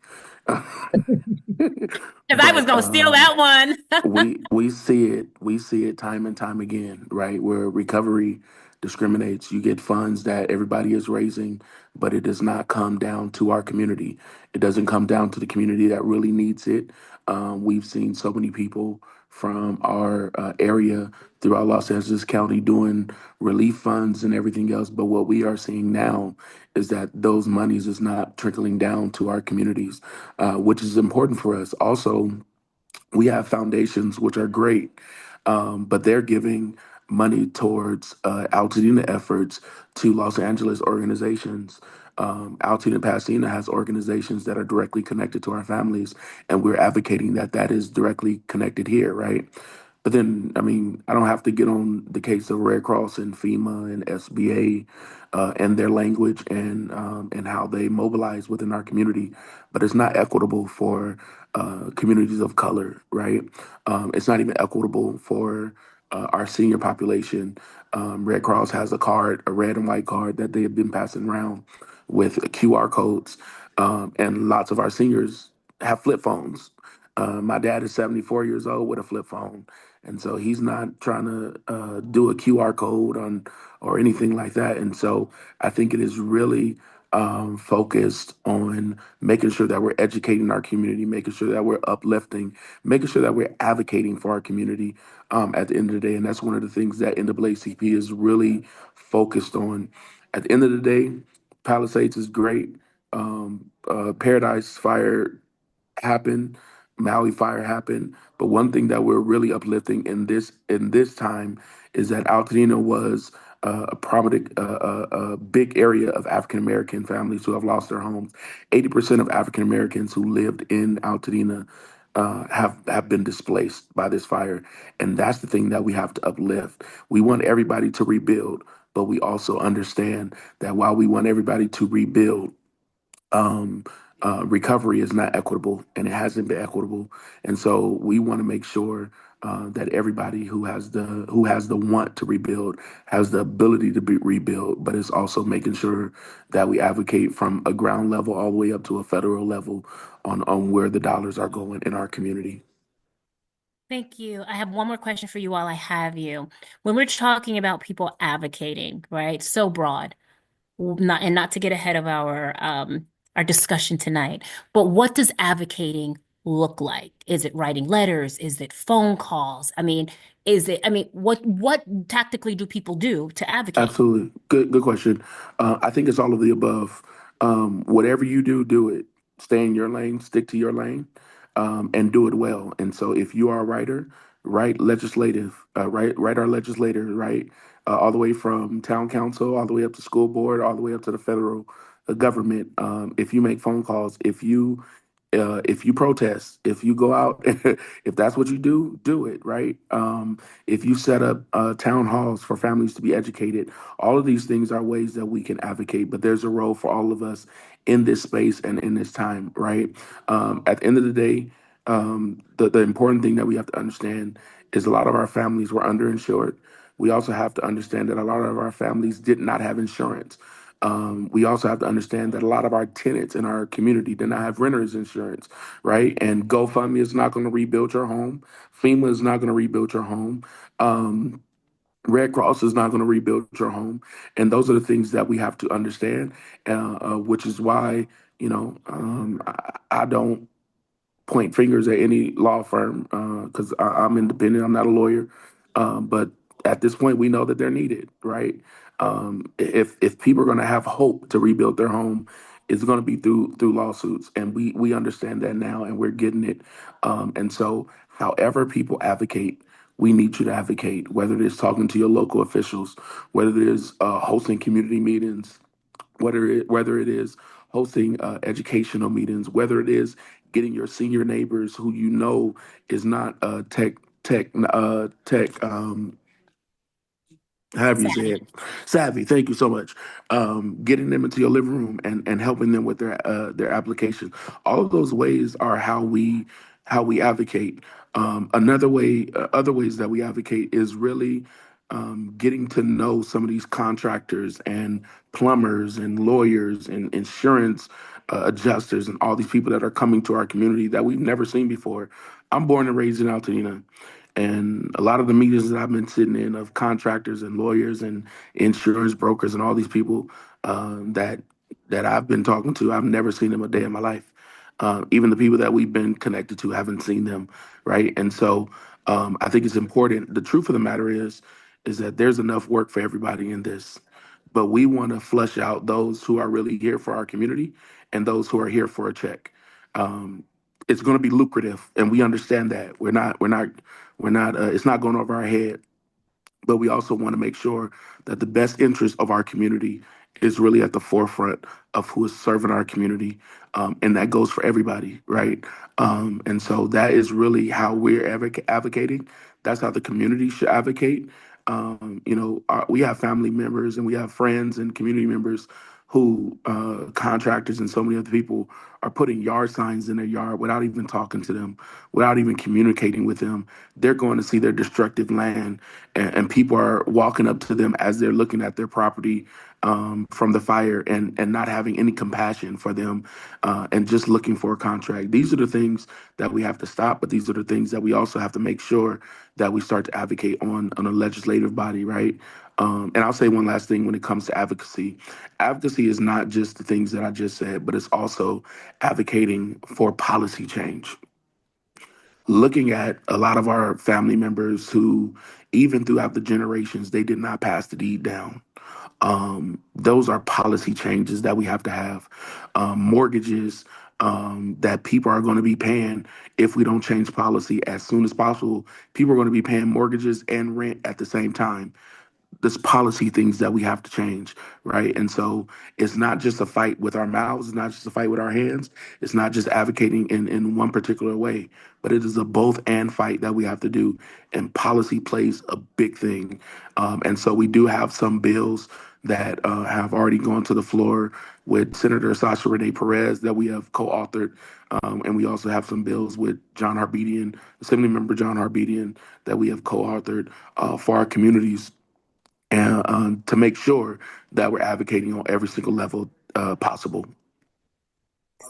Because I was But going to steal that one. we see it time and time again, right? Where recovery discriminates. You get funds that everybody is raising, but it does not come down to our community. It doesn't come down to the community that really needs it. We've seen so many people from our area throughout Los Angeles County doing relief funds and everything else. But what we are seeing now is that those monies is not trickling down to our communities, which is important for us. Also, we have foundations which are great, but they're giving money towards Altadena efforts to Los Angeles organizations. Altadena Pasadena has organizations that are directly connected to our families, and we're advocating that that is directly connected here, right? But then, I mean, I don't have to get on the case of Red Cross and FEMA and SBA and their language and how they mobilize within our community. But it's not equitable for communities of color, right? It's not even equitable for our senior population. Red Cross has a card, a red and white card that they have been passing around with QR codes, and lots of our seniors have flip phones. My dad is 74 years old with a flip phone, and so he's not trying to do a QR code on or anything like that. And so I think it is really focused on making sure that we're educating our community, making sure that we're uplifting, making sure that we're advocating for our community at the end of the day. And that's one of the things that NAACP is really focused on. At the end of the day, Palisades is great. Paradise Fire happened, Maui fire happened. But one thing that we're really uplifting in this time is that Altadena was a prominent, a big area of African American families who have lost their homes. 80% of African Americans who lived in Altadena have been displaced by this fire, and that's the thing that we have to uplift. We want everybody to rebuild, but we also understand that while we want everybody to rebuild, um, recovery is not equitable, and it hasn't been equitable. And so we want to make sure that everybody who has the want to rebuild has the ability to be rebuild, but it's also making sure that we advocate from a ground level all the way up to a federal level on where the dollars are going in our community. Thank you. I have one more question for you while I have you. When we're talking about people advocating, right? So broad, not to get ahead of our discussion tonight, but what does advocating look like? Is it writing letters? Is it phone calls? What tactically do people do to advocate? Absolutely. Good question. I think it's all of the above. Whatever you do, do it. Stay in your lane, stick to your lane, and do it well. And so if you are a writer, write legislative, write our legislators, right? All the way from town council, all the way up to school board, all the way up to the federal government. If you make phone calls, if you protest, if you go out, if that's what you do it, right? If you set up town halls for families to be educated, all of these things are ways that we can advocate, but there's a role for all of us in this space and in this time, right? At the end of the day, the important thing that we have to understand is a lot of our families were underinsured. We also have to understand that a lot of our families did not have insurance. We also have to understand that a lot of our tenants in our community did not have renters insurance, right? And GoFundMe is not going to rebuild your home. FEMA is not going to rebuild your home. Um, Red Cross is not going to rebuild your home. And those are the things that we have to understand, which is why, I don't point fingers at any law firm because I'm independent. I'm not a lawyer, but at this point, we know that they're needed, right? If people are going to have hope to rebuild their home, it's going to be through lawsuits, and we understand that now, and we're getting it. And so, however people advocate. We need you to advocate, whether it is talking to your local officials, whether it is hosting community meetings, whether it is hosting educational meetings, whether it is getting your senior neighbors who you know is not tech however you say it, savvy. Thank you so much. Getting them into your living room and helping them with their application. All of those ways are how we advocate. Other ways that we advocate is really getting to know some of these contractors and plumbers and lawyers and insurance adjusters and all these people that are coming to our community that we've never seen before. I'm born and raised in Altadena. And a lot of the meetings that I've been sitting in of contractors and lawyers and insurance brokers and all these people that I've been talking to, I've never seen them a day in my life. Even the people that we've been connected to haven't seen them, right? And so I think it's important. The truth of the matter is that there's enough work for everybody in this, but we want to flush out those who are really here for our community and those who are here for a check. Um, it's going to be lucrative, and we understand that. We're not. It's not going over our head, but we also want to make sure that the best interest of our community is really at the forefront of who is serving our community, and that goes for everybody, right? And so that is really how we're advocating. That's how the community should advocate. We have family members and we have friends and community members who contractors and so many other people are putting yard signs in their yard without even talking to them, without even communicating with them. They're going to see their destructive land, and people are walking up to them as they're looking at their property from the fire and not having any compassion for them and just looking for a contract. These are the things that we have to stop, but these are the things that we also have to make sure that we start to advocate on a legislative body, right? And I'll say one last thing when it comes to advocacy. Advocacy is not just the things that I just said, but it's also advocating for policy change. Looking at a lot of our family members who, even throughout the generations, they did not pass the deed down. Those are policy changes that we have to have. Mortgages that people are going to be paying if we don't change policy as soon as possible. People are going to be paying mortgages and rent at the same time. this policy things that we have to change, right? And so it's not just a fight with our mouths, it's not just a fight with our hands, it's not just advocating in one particular way, but it is a both and fight that we have to do. And policy plays a big thing. And so we do have some bills that have already gone to the floor with Senator Sasha Renee Perez that we have co-authored. And we also have some bills with John Harbedian, Assembly Member John Harbedian, that we have co-authored for our communities and to make sure that we're advocating on every single level possible.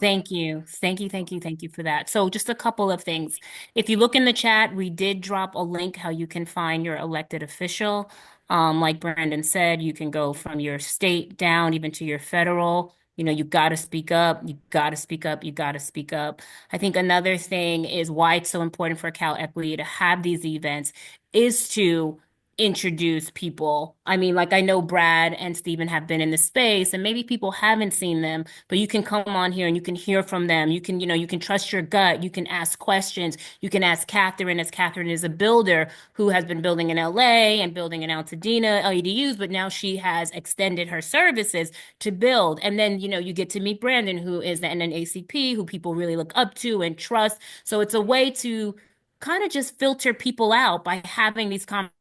Thank you. Thank you. Thank you. Thank you for that. So just a couple of things. If you look in the chat, we did drop a link how you can find your elected official. Like Brandon said, you can go from your state down even to your federal. You know, you got to speak up. You got to speak up. You got to speak up. I think another thing is why it's so important for CalEquity to have these events is to introduce people. I mean, like I know Brad and Stephen have been in the space and maybe people haven't seen them, but you can come on here and you can hear from them. You can, you can trust your gut. You can ask questions. You can ask Catherine, as Catherine is a builder who has been building in LA and building in Altadena ADUs, but now she has extended her services to build. And then, you get to meet Brandon, who is the NAACP, who people really look up to and trust. So it's a way to kind of just filter people out by having these conversations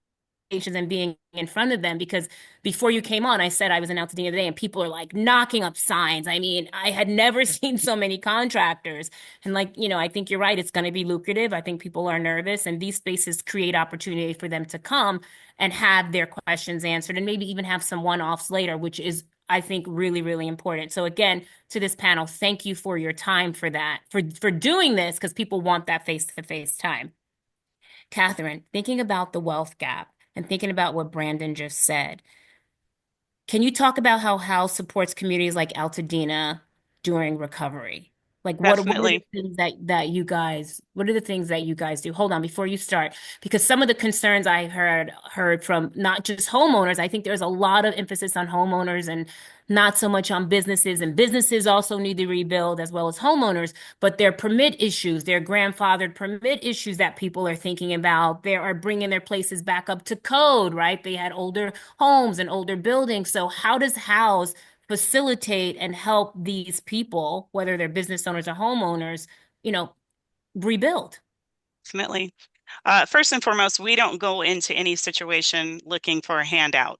and being in front of them, because before you came on, I said I was in Altadena today and people are like knocking up signs. I mean, I had never seen so many contractors. And I think you're right. It's going to be lucrative. I think people are nervous, and these spaces create opportunity for them to come and have their questions answered and maybe even have some one-offs later, which is, I think, really, really important. So again, to this panel, thank you for your time for that, for doing this, because people want that face-to-face time. Catherine, thinking about the wealth gap and thinking about what Brandon just said, can you talk about how House supports communities like Altadena during recovery? Like what are the Definitely. things that you guys, what are the things that you guys do? Hold on, before you start, because some of the concerns I heard from not just homeowners, I think there's a lot of emphasis on homeowners and not so much on businesses, and businesses also need to rebuild as well as homeowners, but their permit issues, their grandfathered permit issues that people are thinking about, they are bringing their places back up to code, right? They had older homes and older buildings. So how does House facilitate and help these people, whether they're business owners or homeowners, rebuild? Definitely. First and foremost, we don't go into any situation looking for a handout.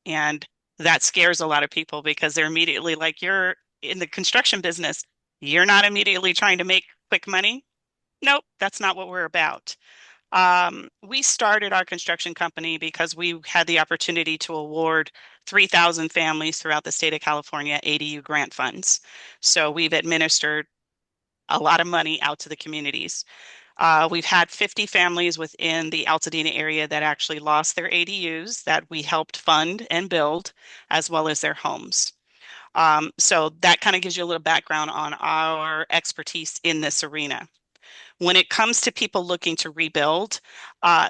And that scares a lot of people because they're immediately like, you're in the construction business. You're not immediately trying to make quick money. Nope, that's not what we're about. We started our construction company because we had the opportunity to award 3,000 families throughout the state of California ADU grant funds. So we've administered a lot of money out to the communities. We've had 50 families within the Altadena area that actually lost their ADUs that we helped fund and build, as well as their homes. So that kind of gives you a little background on our expertise in this arena. When it comes to people looking to rebuild,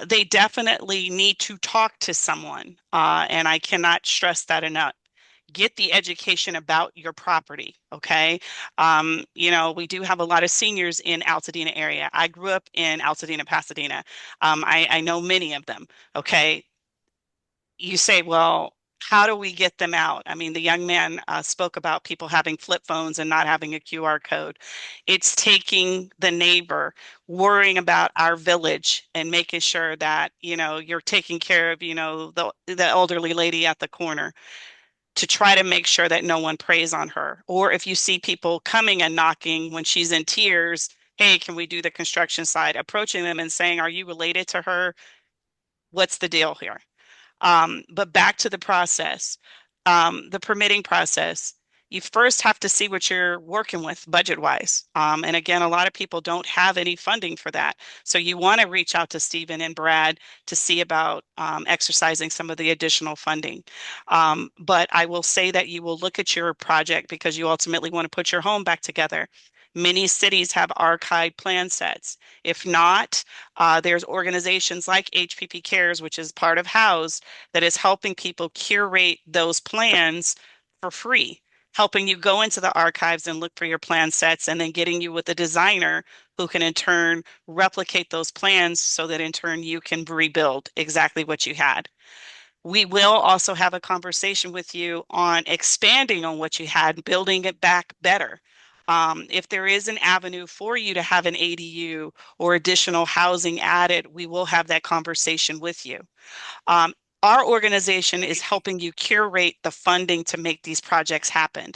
they definitely need to talk to someone. And I cannot stress that enough. Get the education about your property, okay? We do have a lot of seniors in Altadena area. I grew up in Altadena, Pasadena. I know many of them, okay? You say, well, how do we get them out? I mean, the young man spoke about people having flip phones and not having a QR code. It's taking the neighbor, worrying about our village and making sure that, you're taking care of, the elderly lady at the corner, to try to make sure that no one preys on her. Or if you see people coming and knocking when she's in tears, hey, can we do the construction side? Approaching them and saying, are you related to her? What's the deal here? But back to the process, the permitting process. You first have to see what you're working with budget-wise. And again, a lot of people don't have any funding for that. So you want to reach out to Stephen and Brad to see about exercising some of the additional funding. But I will say that you will look at your project because you ultimately want to put your home back together. Many cities have archived plan sets. If not, there's organizations like HPP Cares, which is part of House, that is helping people curate those plans for free, helping you go into the archives and look for your plan sets, and then getting you with a designer who can in turn replicate those plans so that in turn you can rebuild exactly what you had. We will also have a conversation with you on expanding on what you had, building it back better. If there is an avenue for you to have an ADU or additional housing added, we will have that conversation with you. Um, our organization is helping you curate the funding to make these projects happen.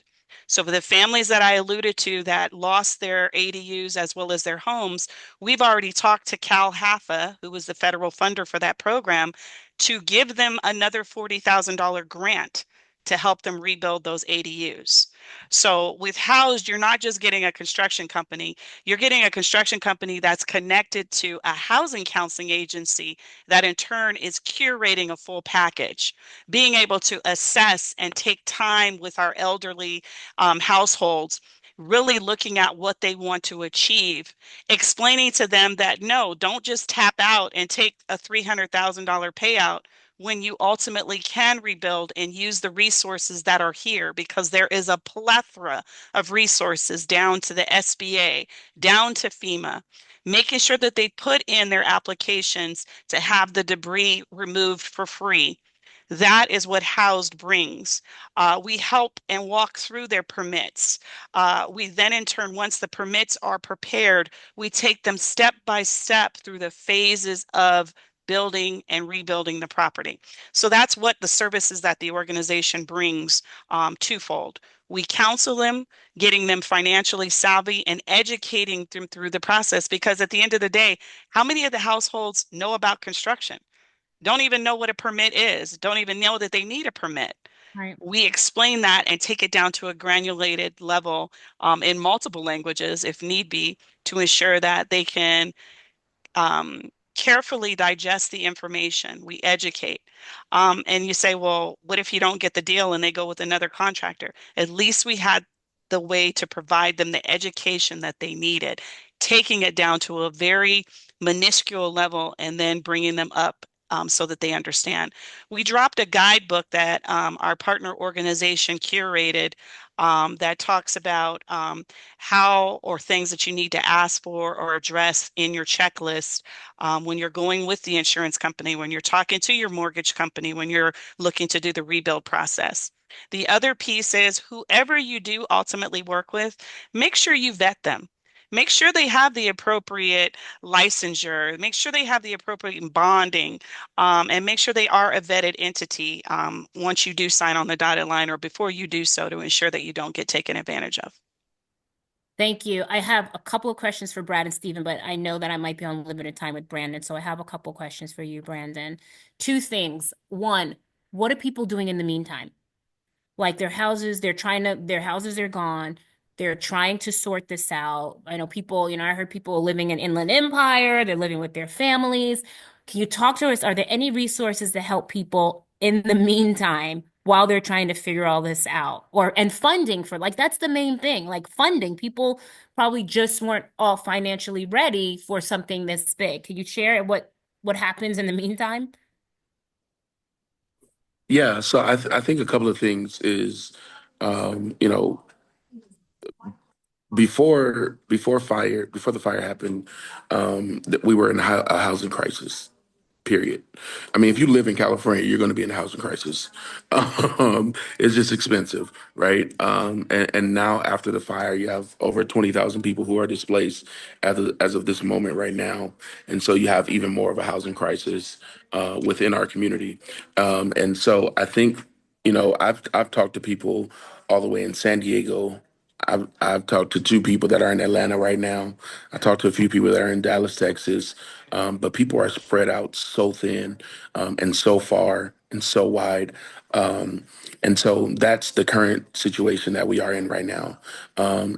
So for the families that I alluded to that lost their ADUs as well as their homes, we've already talked to CalHAFA, who was the federal funder for that program, to give them another $40,000 grant to help them rebuild those ADUs. So with Housed, you're not just getting a construction company, you're getting a construction company that's connected to a housing counseling agency that in turn is curating a full package, being able to assess and take time with our elderly households, really looking at what they want to achieve, explaining to them that no, don't just tap out and take a $300,000 payout when you ultimately can rebuild and use the resources that are here, because there is a plethora of resources down to the SBA, down to FEMA, making sure that they put in their applications to have the debris removed for free. That is what Housed brings. We help and walk through their permits. We then, in turn, once the permits are prepared, we take them step by step through the phases of building and rebuilding the property. So that's what the services that the organization brings, twofold. We counsel them, getting them financially savvy and educating them through the process, because at the end of the day, how many of the households know about construction? Don't even know what a permit is, don't even know that they need a permit. Right. We explain that and take it down to a granulated level in multiple languages if need be, to ensure that they can um, carefully digest the information. We educate. And you say, well, what if you don't get the deal and they go with another contractor? At least we had the way to provide them the education that they needed, taking it down to a very minuscule level and then bringing them up so that they understand. We dropped a guidebook that our partner organization curated that talks about how or things that you need to ask for or address in your checklist when you're going with the insurance company, when you're talking to your mortgage company, when you're looking to do the rebuild process. The other piece is whoever you do ultimately work with, make sure you vet them. Make sure they have the appropriate licensure, make sure they have the appropriate bonding, and make sure they are a vetted entity once you do sign on the dotted line or before you do so, to ensure that you don't get taken advantage of. Thank you. I have a couple of questions for Brad and Stephen, but I know that I might be on limited time with Brandon. So I have a couple questions for you, Brandon. Two things. One, what are people doing in the meantime? Like their houses, their houses are gone. They're trying to sort this out. I know people, I heard people living in Inland Empire, they're living with their families. Can you talk to us? Are there any resources to help people in the meantime while they're trying to figure all this out? And funding for, like, that's the main thing, like funding. People probably just weren't all financially ready for something this big. Can you share what happens in the meantime? Yeah, so I think a couple of things is, you know, before the fire happened, that we were in a housing crisis. Period. I mean, if you live in California, you're going to be in a housing crisis. It's just expensive, right? And now after the fire, you have over 20,000 people who are displaced as of this moment right now, and so you have even more of a housing crisis within our community. And so I think, I've talked to people all the way in San Diego. I've talked to two people that are in Atlanta right now. I talked to a few people that are in Dallas, Texas. But people are spread out so thin and so far and so wide. And so that's the current situation that we are in right now.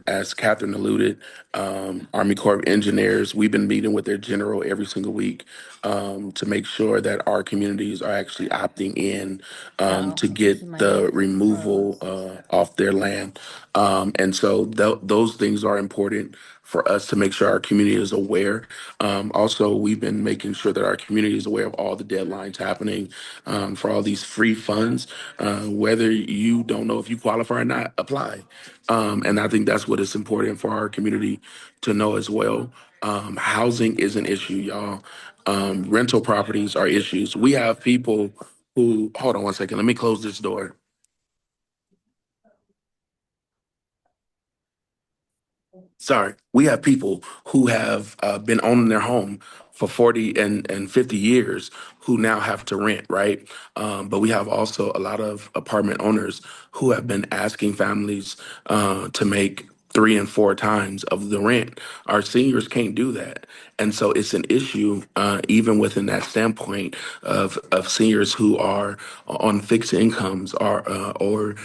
As Catherine alluded, Army Corps of Engineers, we've been meeting with their general every single week to make sure that our communities are actually opting in to get the removal off their land. And so those things are important for us to make sure our community is aware. Also, we've been making sure that our community is aware of all the deadlines happening for all these free funds. Whether you don't know if you qualify or not, apply. And I think that's what is important for our community to know as well. Housing is an issue, y'all. Rental properties are issues. We have people who, hold on one second, let me close this door. Sorry, we have people who have been owning their home for 40 and 50 years who now have to rent, right? But we have also a lot of apartment owners who have been asking families to make 3 and 4 times of the rent. Our seniors can't do that. And so it's an issue, even within that standpoint of seniors who are on fixed incomes or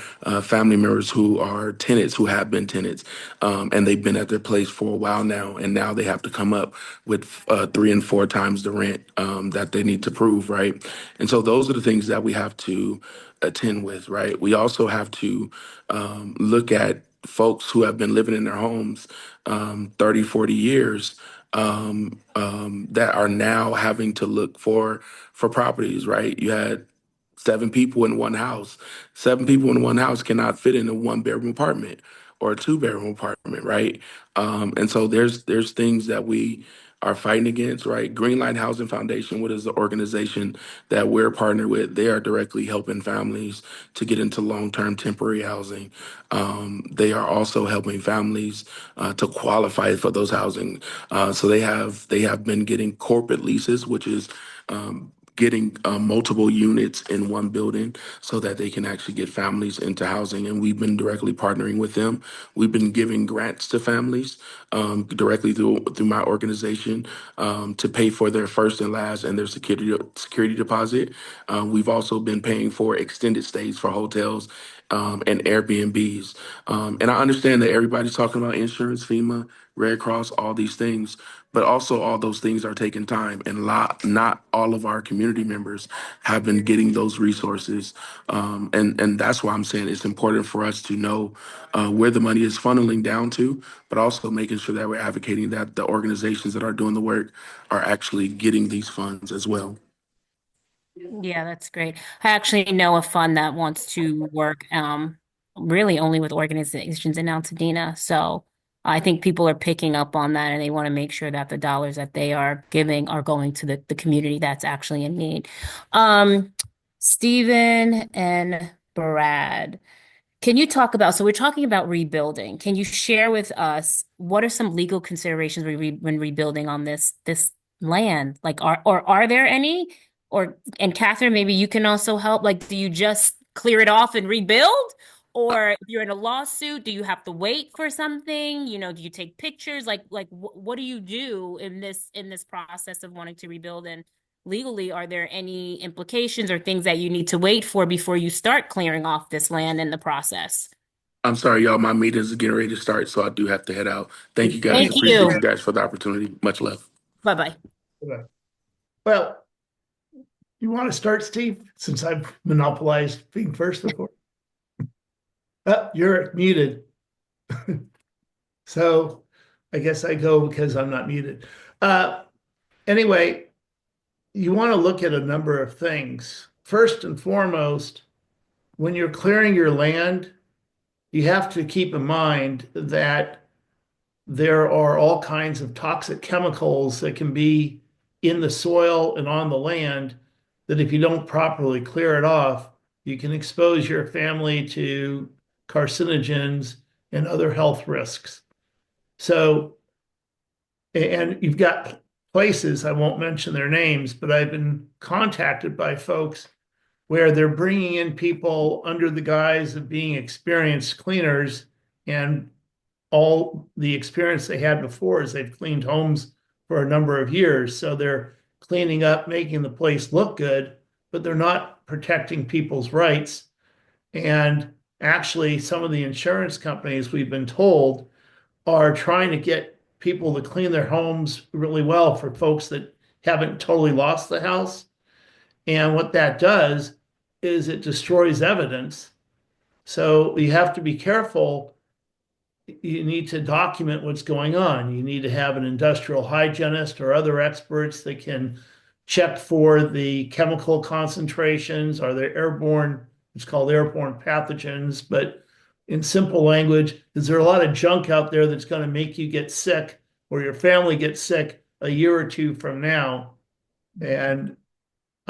family members who are tenants, who have been tenants, and they've been at their place for a while now, and now they have to come up with 3 and 4 times the rent that they need to prove, right? And so those are the things that we have to attend with, right? We also have to look at folks who have been living in their homes 30, 40 years that are now having to look for properties, right? You had 7 people in one house. 7 people in one house cannot fit in a 1 bedroom apartment or a 2 bedroom apartment, right? And so there's things that we are fighting against, right? Greenlight Housing Foundation, what is the organization that we're partnered with? They are directly helping families to get into long-term temporary housing. They are also helping families to qualify for those housing. So they have been getting corporate leases, which is getting multiple units in one building so that they can actually get families into housing. And we've been directly partnering with them. We've been giving grants to families directly through my organization to pay for their first and last and their security deposit. We've also been paying for extended stays for hotels and Airbnbs. And I understand that everybody's talking about insurance, FEMA, Red Cross, all these things, but also all those things are taking time, and not all of our community members have been getting those resources. And that's why I'm saying it's important for us to know where the money is funneling down to, but also making sure that we're advocating that the organizations that are doing the work are actually getting these funds as well. Yeah, that's great. I actually know a fund that wants to work really only with organizations in Pasadena. So I think people are picking up on that and they want to make sure that the dollars that they are giving are going to the community that's actually in need. Stephen and Brad. Can you talk about, so we're talking about rebuilding. Can you share with us what are some legal considerations when rebuilding on this land? Like are there any? Or and Catherine, maybe you can also help. Like, do you just clear it off and rebuild? Or if you're in a lawsuit, do you have to wait for something? Do you take pictures? Like what do you do in this process of wanting to rebuild? And legally, are there any implications or things that you need to wait for before you start clearing off this land in the process? I'm sorry, y'all. My meeting is getting ready to start, so I do have to head out. Thank you, guys. Thank Appreciate you. you guys for the opportunity. Much love. Bye-bye. Well, you want to start, Steve, since I've monopolized being first before? You're muted. So I guess I go because I'm not muted. Anyway, you want to look at a number of things. First and foremost, when you're clearing your land, you have to keep in mind that there are all kinds of toxic chemicals that can be in the soil and on the land that if you don't properly clear it off, you can expose your family to carcinogens and other health risks. So, and you've got places, I won't mention their names, but I've been contacted by folks where they're bringing in people under the guise of being experienced cleaners, and all the experience they had before is they've cleaned homes for a number of years. So they're cleaning up, making the place look good, but they're not protecting people's rights. And actually, some of the insurance companies, we've been told, are trying to get people to clean their homes really well for folks that haven't totally lost the house. And what that does is it destroys evidence. So you have to be careful. You need to document what's going on. You need to have an industrial hygienist or other experts that can check for the chemical concentrations. Are there airborne, it's called airborne pathogens, but in simple language, is there a lot of junk out there that's going to make you get sick or your family get sick a year or two from now? And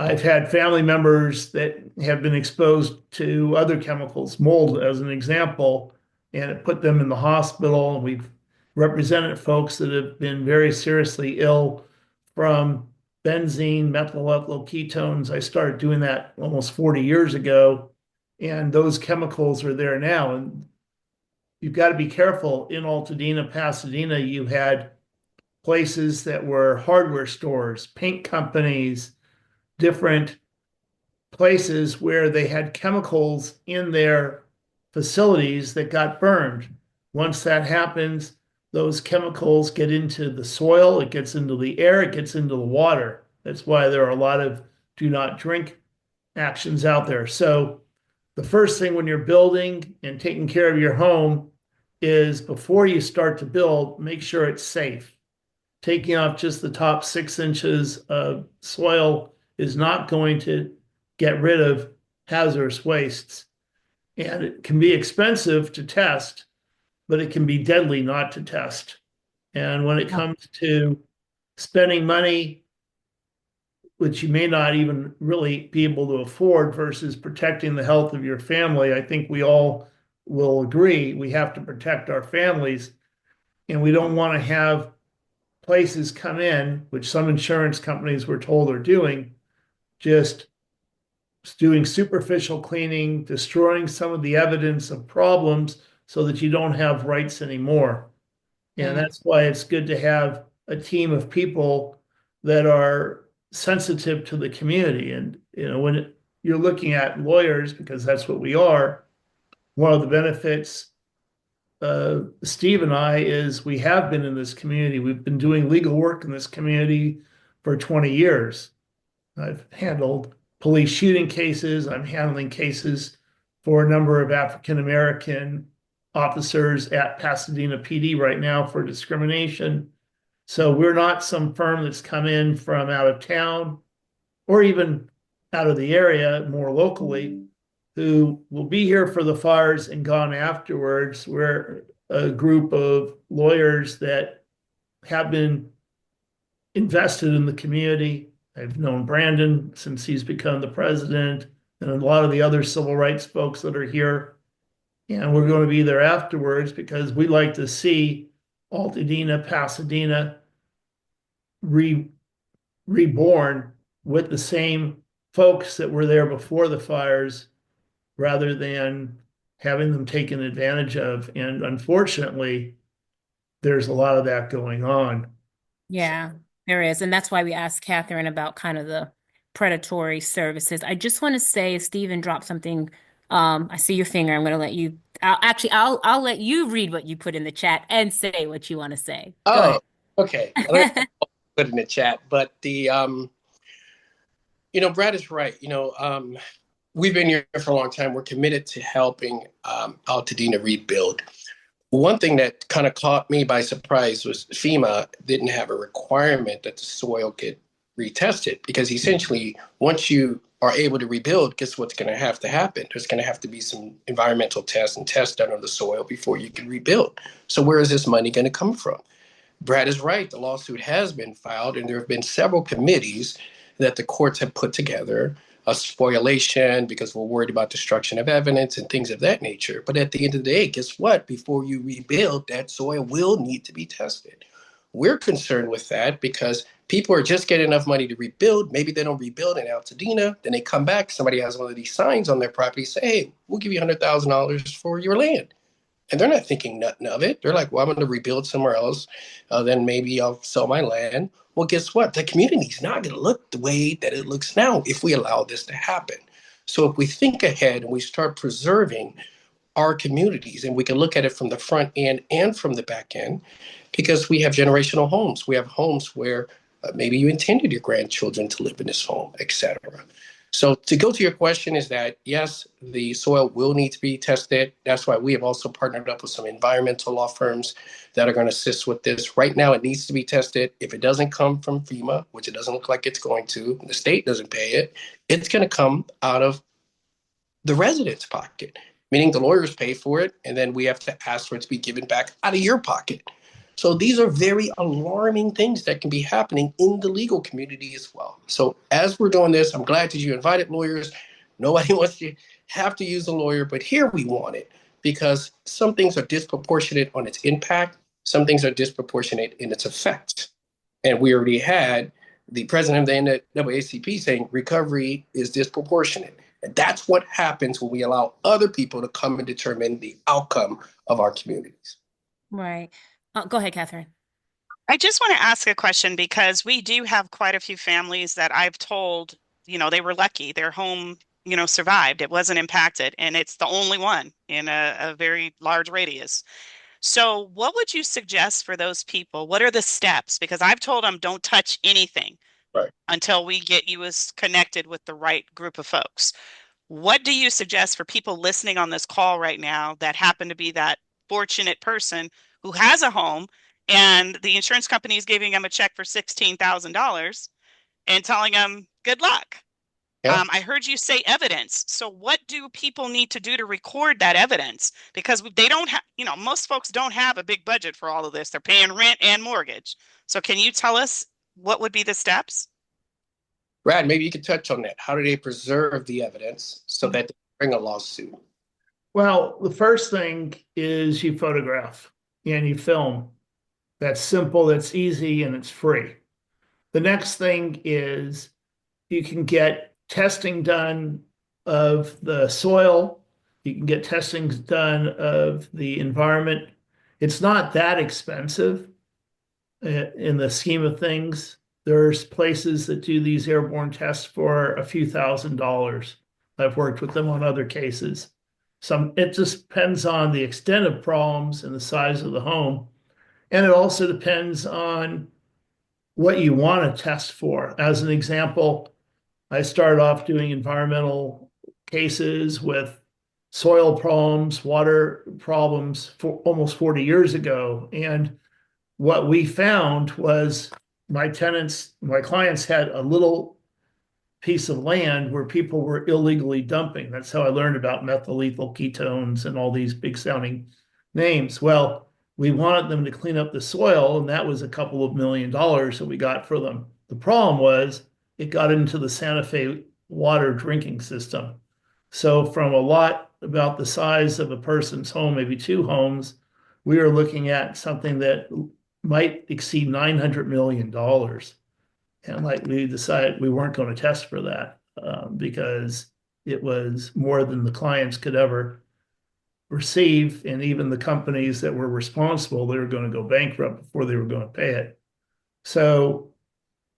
I've had family members that have been exposed to other chemicals, mold as an example, and it put them in the hospital. And we've represented folks that have been very seriously ill from benzene, methyl ethyl ketones. I started doing that almost 40 years ago, and those chemicals are there now. And you've got to be careful. In Altadena, Pasadena, you had places that were hardware stores, paint companies, different places where they had chemicals in their facilities that got burned. Once that happens, those chemicals get into the soil, it gets into the air, it gets into the water. That's why there are a lot of do not drink actions out there. So the first thing when you're building and taking care of your home is before you start to build, make sure it's safe. Taking off just the top 6 inches of soil is not going to get rid of hazardous wastes. And it can be expensive to test, but it can be deadly not to test. And when it comes to spending money, which you may not even really be able to afford, versus protecting the health of your family, I think we all will agree we have to protect our families. And we don't want to have places come in, which some insurance companies we're told are doing, just doing superficial cleaning, destroying some of the evidence of problems so that you don't have rights anymore. And that's why it's good to have a team of people that are sensitive to the community. And, when you're looking at lawyers, because that's what we are, one of the benefits, Steve and I, is we have been in this community. We've been doing legal work in this community for 20 years. I've handled police shooting cases. I'm handling cases for a number of African-American officers at Pasadena PD right now for discrimination. So we're not some firm that's come in from out of town or even out of the area, more locally, who will be here for the fires and gone afterwards. We're a group of lawyers that have been invested in the community. I've known Brandon since he's become the president, and a lot of the other civil rights folks that are here. And we're going to be there afterwards because we like to see Altadena, Pasadena reborn with the same folks that were there before the fires, rather than having them taken advantage of. And unfortunately, there's a lot of that going on. Yeah, there is. And that's why we asked Catherine about kind of the predatory services. I just want to say, Stephen dropped something. I see your finger. I'm going to let you. I'll let you read what you put in the chat and say what you want to say. Go Okay. ahead. Put in the chat, but Brad is right. We've been here for a long time. We're committed to helping Altadena rebuild. One thing that kind of caught me by surprise was FEMA didn't have a requirement that the soil get retested, because essentially, once you are able to rebuild, guess what's going to happen? There's going to have to be some environmental tests and tests done on the soil before you can rebuild. So where is this money going to come from? Brad is right. The lawsuit has been filed, and there have been several committees that the courts have put together, a spoliation, because we're worried about destruction of evidence and things of that nature. But at the end of the day, guess what? Before you rebuild, that soil will need to be tested. We're concerned with that because people are just getting enough money to rebuild. Maybe they don't rebuild in Altadena. Then they come back. Somebody has one of these signs on their property, say, hey, we'll give you $100,000 for your land. And they're not thinking nothing of it. They're like, well, I'm going to rebuild somewhere else. Then maybe I'll sell my land. Well, guess what? The community's not going to look the way that it looks now if we allow this to happen. So if we think ahead and we start preserving our communities, and we can look at it from the front end and from the back end, because we have generational homes. We have homes where maybe you intended your grandchildren to live in this home, et cetera. So to go to your question is that, yes, the soil will need to be tested. That's why we have also partnered up with some environmental law firms that are going to assist with this. Right now, it needs to be tested. If it doesn't come from FEMA, which it doesn't look like it's going to, the state doesn't pay it, it's going to come out of the resident's pocket, meaning the lawyers pay for it, and then we have to ask for it to be given back out of your pocket. So these are very alarming things that can be happening in the legal community as well. So as we're doing this, I'm glad that you invited lawyers. Nobody wants to have to use a lawyer, but here we want it because some things are disproportionate on its impact. Some things are disproportionate in its effect. And we already had the president of the NAACP saying recovery is disproportionate. And that's what happens when we allow other people to come and determine the outcome of our communities. Right. Go ahead, Catherine. I just want to ask a question because we do have quite a few families that I've told, they were lucky. Their home, survived. It wasn't impacted. And it's the only one in a very large radius. So what would you suggest for those people? What are the steps? Because I've told them don't touch anything Right. until we get you as connected with the right group of folks. What do you suggest for people listening on this call right now that happen to be that fortunate person who has a home and the insurance company is giving them a check for $16,000 and telling them good luck? Yeah. I heard you say evidence. So what do people need to do to record that evidence? Because they don't have, most folks don't have a big budget for all of this. They're paying rent and mortgage. So can you tell us what would be the steps? Brad, maybe you could touch on that. How do they preserve the evidence so that they bring a lawsuit? Well, the first thing is you photograph and you film. That's simple, that's easy, and it's free. The next thing is you can get testing done of the soil. You can get testing done of the environment. It's not that expensive in the scheme of things. There's places that do these airborne tests for a few $1,000s. I've worked with them on other cases. It just depends on the extent of problems and the size of the home. And it also depends on what you want to test for. As an example, I started off doing environmental cases with soil problems, water problems for almost 40 years ago. And what we found was my clients had a little piece of land where people were illegally dumping. That's how I learned about methyl ethyl ketones and all these big sounding names. Well, we wanted them to clean up the soil, and that was a couple of $1 million that we got for them. The problem was it got into the Santa Fe water drinking system. So from a lot about the size of a person's home, maybe two homes, we are looking at something that might exceed $900 million. And like we decided we weren't going to test for that because it was more than the clients could ever receive. And even the companies that were responsible, they were going to go bankrupt before they were going to pay it. So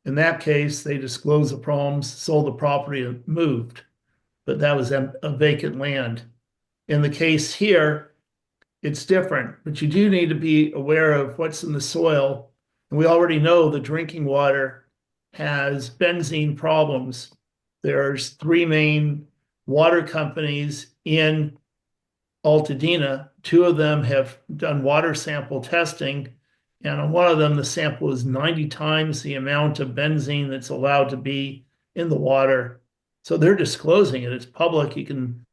in that case, they disclosed the problems, sold the property, and moved. But that was a vacant land. In the case here, it's different, but you do need to be aware of what's in the soil. And we already know the drinking water has benzene problems. There's 3 main water companies in Pasadena. 2 of them have done water sample testing. And on one of them, the sample is 90 times the amount of benzene that's allowed to be in the water. So they're disclosing it. It's public. You can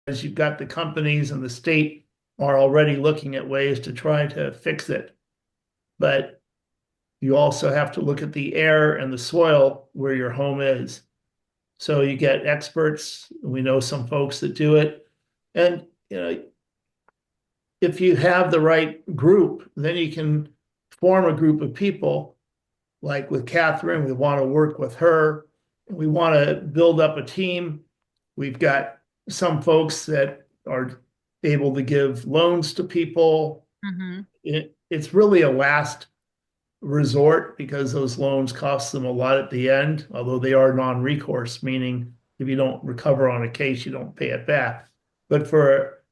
as you've got the companies and the state are already looking at ways to try to fix it. But you also have to look at the air and the soil where your home is. So you get experts. We know some folks that do it. And, if you have the right group, then you can form a group of people. Like with Catherine, we want to work with her. We want to build up a team. We've got some folks that are able to give loans to people. Mm-hmm. It's really a last resort because those loans cost them a lot at the end, although they are non-recourse, meaning if you don't recover on a case, you don't pay it back. But for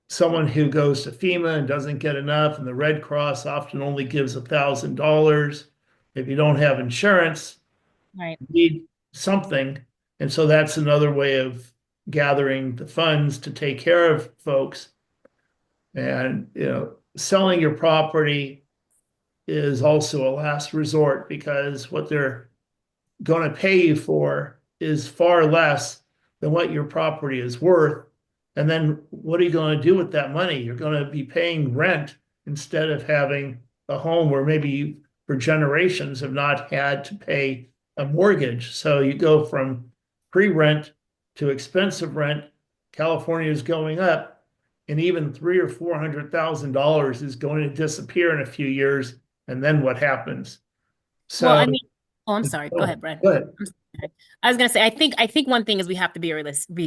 someone who goes to FEMA and doesn't get enough, and the Red Cross often only gives $1,000, if you don't have insurance, Right. you need something. And so that's another way of gathering the funds to take care of folks. And, selling your property is also a last resort, because what they're going to pay you for is far less than what your property is worth. And then what are you going to do with that money? You're going to be paying rent instead of having a home where maybe you, for generations, have not had to pay a mortgage. So you go from pre-rent to expensive rent. California is going up, and even $300,000 or $400,000 is going to disappear in a few years. And then what happens? Well, I So, mean, oh, I'm sorry. Go ahead, Brad. go ahead. I'm sorry. I was gonna say, I think one thing is we have to be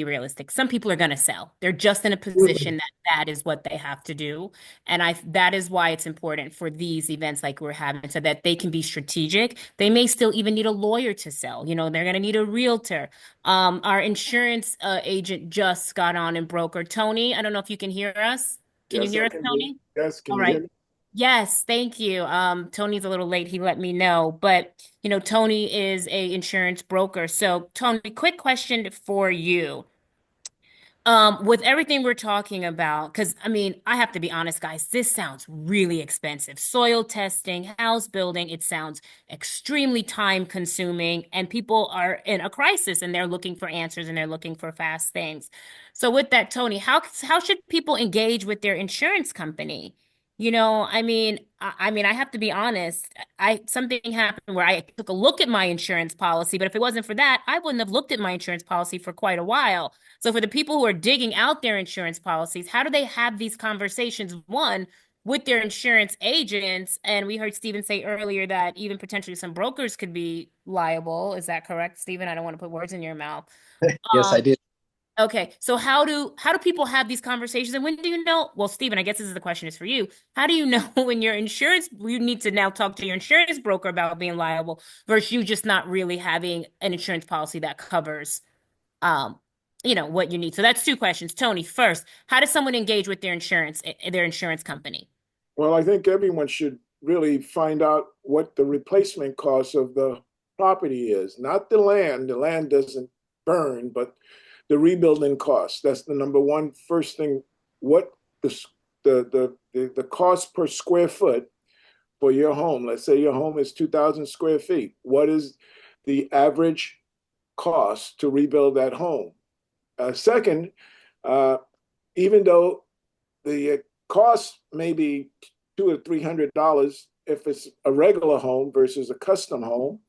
realistic. Some people are gonna sell. They're just in a position that that is what they have to do, and that is why it's important for these events like we're having, so that they can be strategic. They may still even need a lawyer to sell. You know, they're gonna need a realtor. Our insurance agent just got on and broker. Tony, I don't know if you can hear us. Can you Yes, hear I us, can hear. Tony? Yes, can All you hear right. me? Yes, thank you. Tony's a little late. He let me know, but you know, Tony is a insurance broker. So, Tony, quick question for you. With everything we're talking about, because I mean, I have to be honest, guys, this sounds really expensive. Soil testing, house building, it sounds extremely time consuming, and people are in a crisis and they're looking for answers and they're looking for fast things. So with that, Tony, how should people engage with their insurance company? You know, I mean, I have to be honest. Something happened where I took a look at my insurance policy, but if it wasn't for that, I wouldn't have looked at my insurance policy for quite a while. So for the people who are digging out their insurance policies, how do they have these conversations, one, with their insurance agents? And we heard Stephen say earlier that even potentially some brokers could be liable. Is that correct, Stephen? I don't want to put words in your mouth. Yes, I Um, did. okay, so how do people have these conversations? And when do you know? Well, Stephen, I guess this is the question is for you. How do you know when you need to now talk to your insurance broker about being liable versus you just not really having an insurance policy that covers um, you know, what you need. So that's two questions. Tony, first, how does someone engage with their insurance company? Well, I think everyone should really find out what the replacement cost of the property is, not the land. The land doesn't burn, but the rebuilding cost. That's the number one first thing. What the cost per square foot for your home? Let's say your home is 2,000 square feet. What is the average cost to rebuild that home? Second, uh, even though the cost may be $200 or $300 if it's a regular home versus a custom home,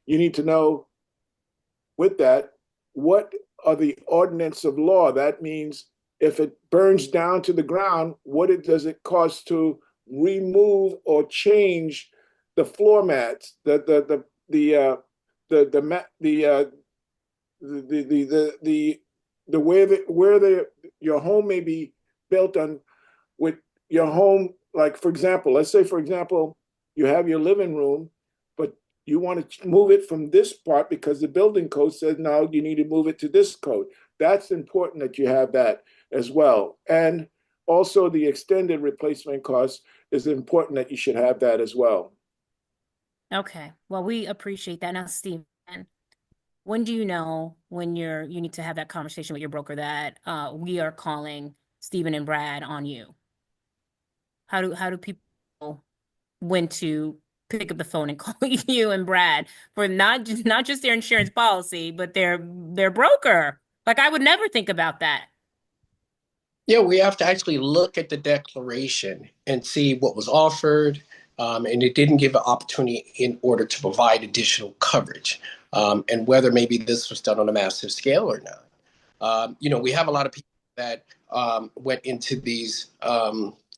you need to know with that what are the ordinance of law. That means if it burns down to the ground, does it cost to remove or change the floor mats, the way that where your home may be built on with your home, like for example, let's say for example, you have your living room, but you want to move it from this part because the building code says no, you need to move it to this code. That's important that you have that as well. And also the extended replacement cost is important that you should have that as well. Okay. Well, we appreciate that. Now, Stephen, when do you know when you need to have that conversation with your broker that we are calling Stephen and Brad on you? How do people when to pick up the phone and call you and Brad for not just their insurance policy, but their broker? Like I would never think about that. Yeah, we have to actually look at the declaration and see what was offered, and it didn't give an opportunity in order to provide additional coverage, and whether maybe this was done on a massive scale or not. You know, we have a lot of people that went into these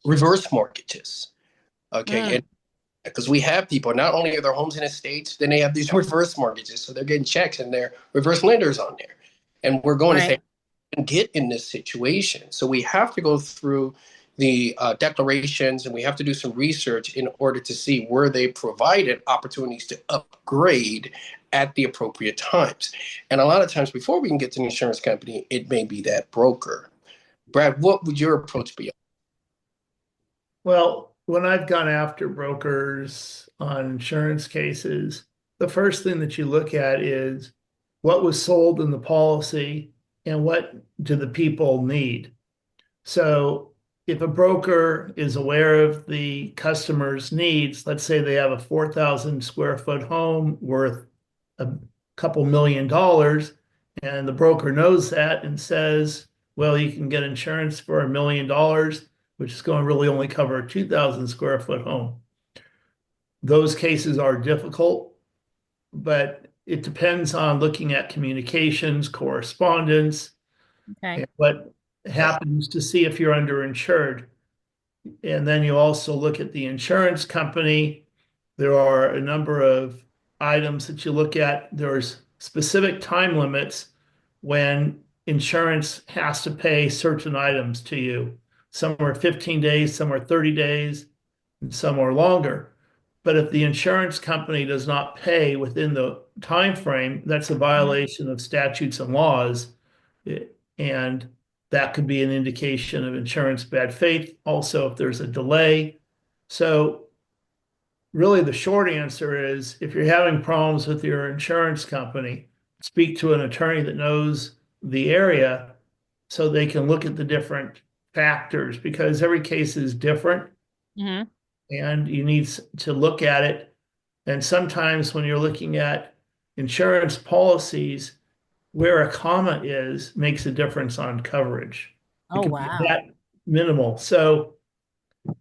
reverse mortgages, okay, and because we have people, not only are their homes in estates, then they have these reverse mortgages, so they're getting checks and they're reverse lenders on there, and we're going to say, Right. get in this situation. So we have to go through the declarations and we have to do some research in order to see where they provided opportunities to upgrade at the appropriate times. And a lot of times before we can get to an insurance company, it may be that broker. Brad, what would your approach be? Well, when I've gone after brokers on insurance cases, the first thing that you look at is what was sold in the policy and what do the people need. So if a broker is aware of the customer's needs, let's say they have a 4,000 square foot home worth a couple $1 million, and the broker knows that and says, well, you can get insurance for $1 million, which is going to really only cover a 2,000 square foot home. Those cases are difficult, but it depends on looking at communications, correspondence, Okay. and what happens to see if you're underinsured. And then you also look at the insurance company. There are a number of items that you look at. There's specific time limits when insurance has to pay certain items to you. Some are 15 days, some are 30 days, and some are longer. But if the insurance company does not pay within the time frame, that's a violation of statutes and laws. And that could be an indication of insurance bad faith. Also, if there's a delay. So really the short answer is if you're having problems with your insurance company, speak to an attorney that knows the area so they can look at the different factors, because every case is different Mm-hmm. and you need to look at it. And sometimes when you're looking at insurance policies, where a comma is makes a difference on coverage. It Oh, can be wow. that minimal. So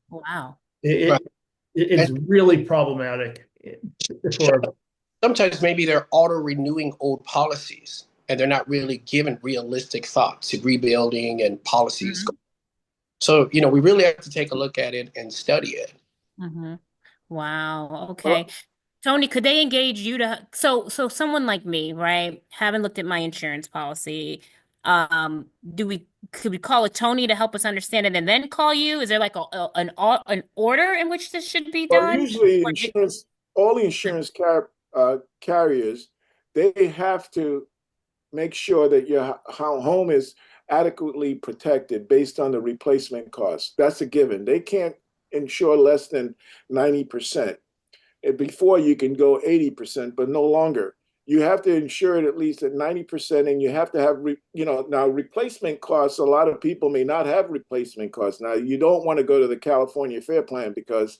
Wow. it, Right. it's really problematic for Sometimes maybe they're auto-renewing old policies and they're not really given realistic thought to rebuilding and policies. Mhm. So, we really have to take a look at it and study it. Mm-hmm. Wow. Okay. Tony, could they engage you to so someone like me, right? Haven't looked at my insurance policy. Could we call a Tony to help us understand it and then call you? Is there like an order in which this should be Well, done? usually Or all the insurance carriers, they have to make sure that your home is adequately protected based on the replacement cost. That's a given. They can't insure less than 90%. Before you can go 80%, but no longer. You have to insure it at least at 90%, and you have to have, now replacement costs. A lot of people may not have replacement costs. Now, you don't want to go to the California Fair Plan because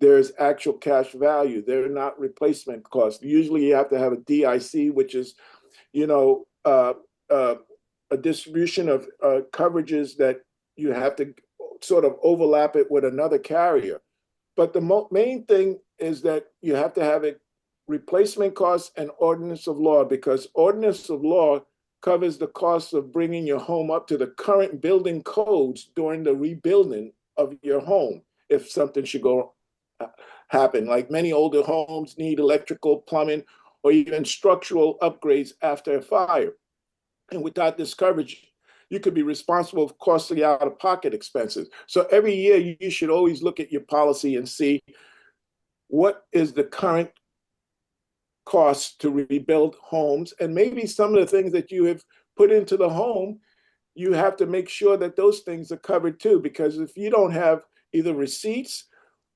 there's actual cash value. They're not replacement costs. Usually you have to have a DIC, which is, a distribution of coverages that you have to sort of overlap it with another carrier. But the main thing is that you have to have a replacement costs and ordinance of law, because ordinance of law covers the cost of bringing your home up to the current building codes during the rebuilding of your home if something should go happen. Like many older homes need electrical, plumbing, or even structural upgrades after a fire. And without this coverage, you could be responsible for costly out-of-pocket expenses. So every year, you should always look at your policy and see what is the current cost to rebuild homes. And maybe some of the things that you have put into the home, you have to make sure that those things are covered too. Because if you don't have either receipts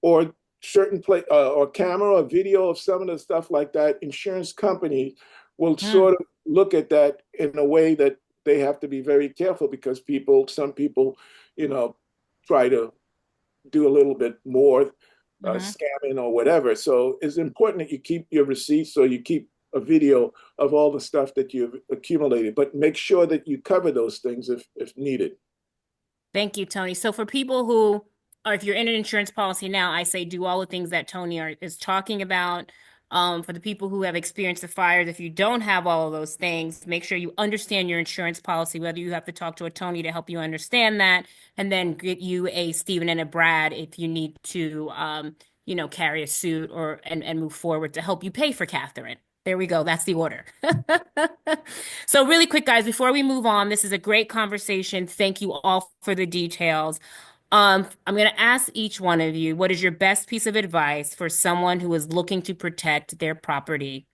or certain or camera or video of some of the stuff like that, insurance company will sort of look at that in a way that they have to be very careful, because some people, try to do a little bit more scamming or whatever. So it's important that you keep your receipts, or you keep a video of all the stuff that you've accumulated, but make sure that you cover those things if needed. Thank you, Tony. So for people who, or if you're in an insurance policy now, I say do all the things that Tony is talking about. For the people who have experienced the fires, if you don't have all of those things, make sure you understand your insurance policy, whether you have to talk to a Tony to help you understand that, and then get you a Stephen and a Brad if you need to, carry a suit and move forward to help you pay for Catherine. There we go. That's the order. So really quick, guys, before we move on, this is a great conversation. Thank you all for the details. I'm going to ask each one of you, what is your best piece of advice for someone who is looking to protect their property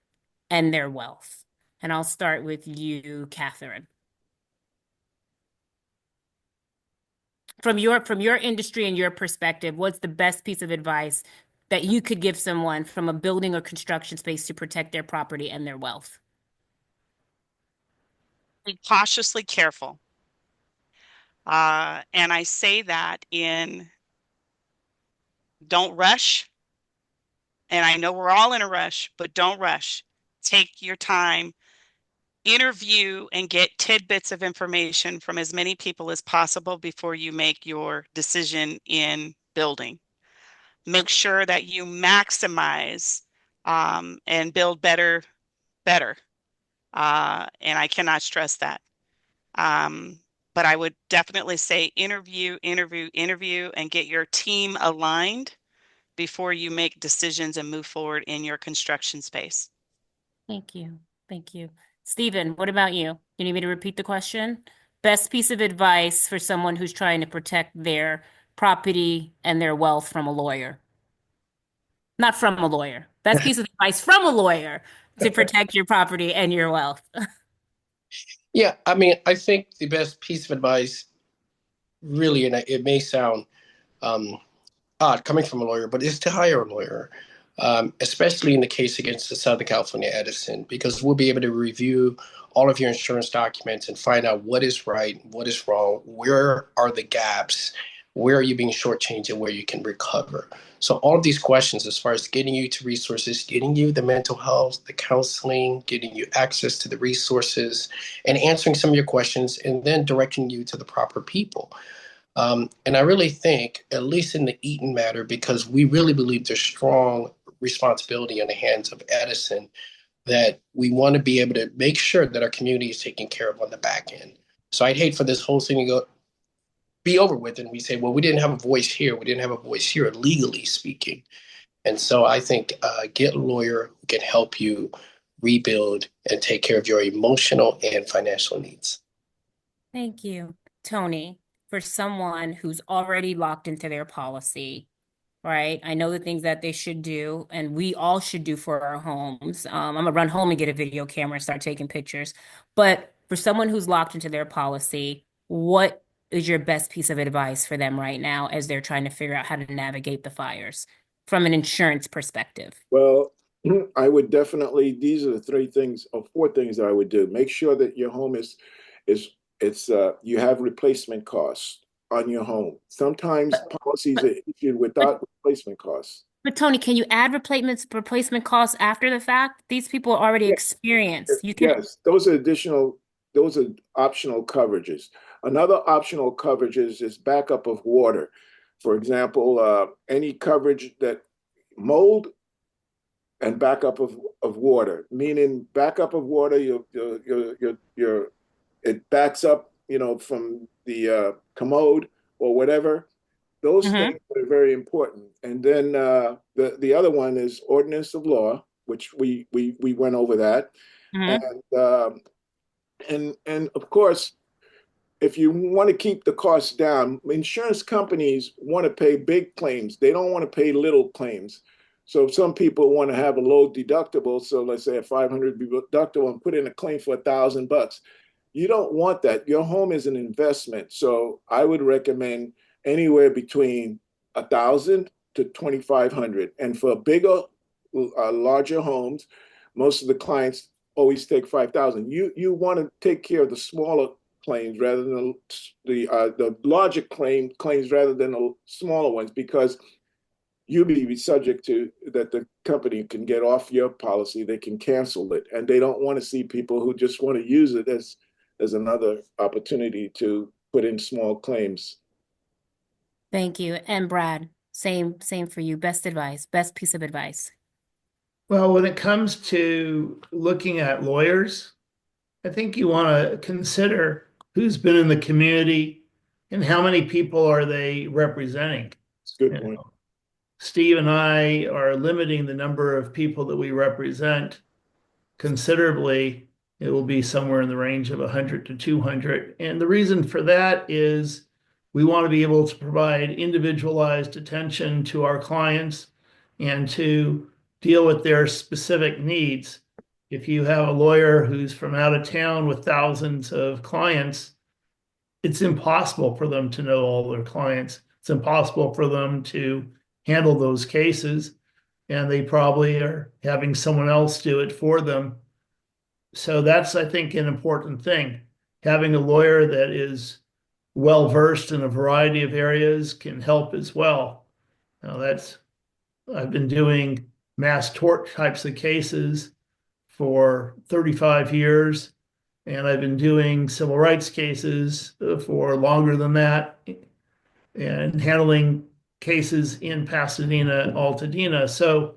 and their wealth? And I'll start with you, Catherine. From your industry and your perspective, what's the best piece of advice that you could give someone from a building or construction space to protect their property and their wealth? Be cautiously careful. And I say that in don't rush. And I know we're all in a rush, but don't rush. Take your time, interview, and get tidbits of information from as many people as possible before you make your decision in building. Make sure that you maximize and build better. And I cannot stress that. But I would definitely say interview, and get your team aligned before you make decisions and move forward in your construction space. Thank you. Thank you. Stephen, what about you? You need me to repeat the question? Best piece of advice for someone who's trying to protect their property and their wealth from a lawyer. Not from a lawyer. Best piece of advice from a lawyer to protect your property and your wealth. Yeah, I mean, I think the best piece of advice, really, and it may sound odd coming from a lawyer, but is to hire a lawyer, especially in the case against the Southern California Edison, because we'll be able to review all of your insurance documents and find out what is right, what is wrong, where are the gaps, where are you being shortchanged, and where you can recover. So all of these questions, as far as getting you to resources, getting you the mental health, the counseling, getting you access to the resources, and answering some of your questions, and then directing you to the proper people. And I really think, at least in the Eaton matter, because we really believe there's strong responsibility in the hands of Edison, that we want to be able to make sure that our community is taken care of on the back end. So I'd hate for this whole thing to be over with and we say, well, we didn't have a voice here. We didn't have a voice here, legally speaking. And so I think get a lawyer who can help you rebuild and take care of your emotional and financial needs. Thank you. Tony, for someone who's already locked into their policy, right? I know the things that they should do, and we all should do for our homes. I'm gonna run home and get a video camera and start taking pictures. But for someone who's locked into their policy, what is your best piece of advice for them right now as they're trying to figure out how to navigate the fires from an insurance perspective? Well, I would definitely, these are the three things or four things that I would do. Make sure that your home you have replacement costs on your home. Sometimes policies are issued without replacement costs. But Tony, can you add replacement costs after the fact? These people are already experienced. You can. Yes, those are optional coverages. Another optional coverages is backup of water. For example, any coverage that mold and backup of water, meaning backup of water, it backs up, from the commode or whatever. Those things are very important. And then the other one is ordinance of law, which we went over that. And of course, if you want to keep the costs down, insurance companies want to pay big claims. They don't want to pay little claims. So some people want to have a low deductible. So let's say a $500 deductible and put in a claim for $1,000. You don't want that. Your home is an investment. So I would recommend anywhere between $1,000 to $2,500. And for bigger, larger homes, most of the clients always take $5,000. You want to take care of the smaller claims rather than the larger claims rather than the smaller ones, because you'll be subject to that. The company can get off your policy, they can cancel it, and they don't want to see people who just want to use it as another opportunity to put in small claims. Thank you. And Brad, same for you. Best advice, best piece of advice. Well, when it comes to looking at lawyers, I think you want to consider who's been in the community and how many people are they representing. That's a good point. Steve and I are limiting the number of people that we represent considerably. It will be somewhere in the range of 100 to 200. And the reason for that is we want to be able to provide individualized attention to our clients and to deal with their specific needs. If you have a lawyer who's from out of town with thousands of clients, it's impossible for them to know all their clients. It's impossible for them to handle those cases, and they probably are having someone else do it for them. So that's, I think, an important thing. Having a lawyer that is well-versed in a variety of areas can help as well. Now I've been doing mass tort types of cases for 35 years, and I've been doing civil rights cases for longer than that, and handling cases in Pasadena, Altadena. So,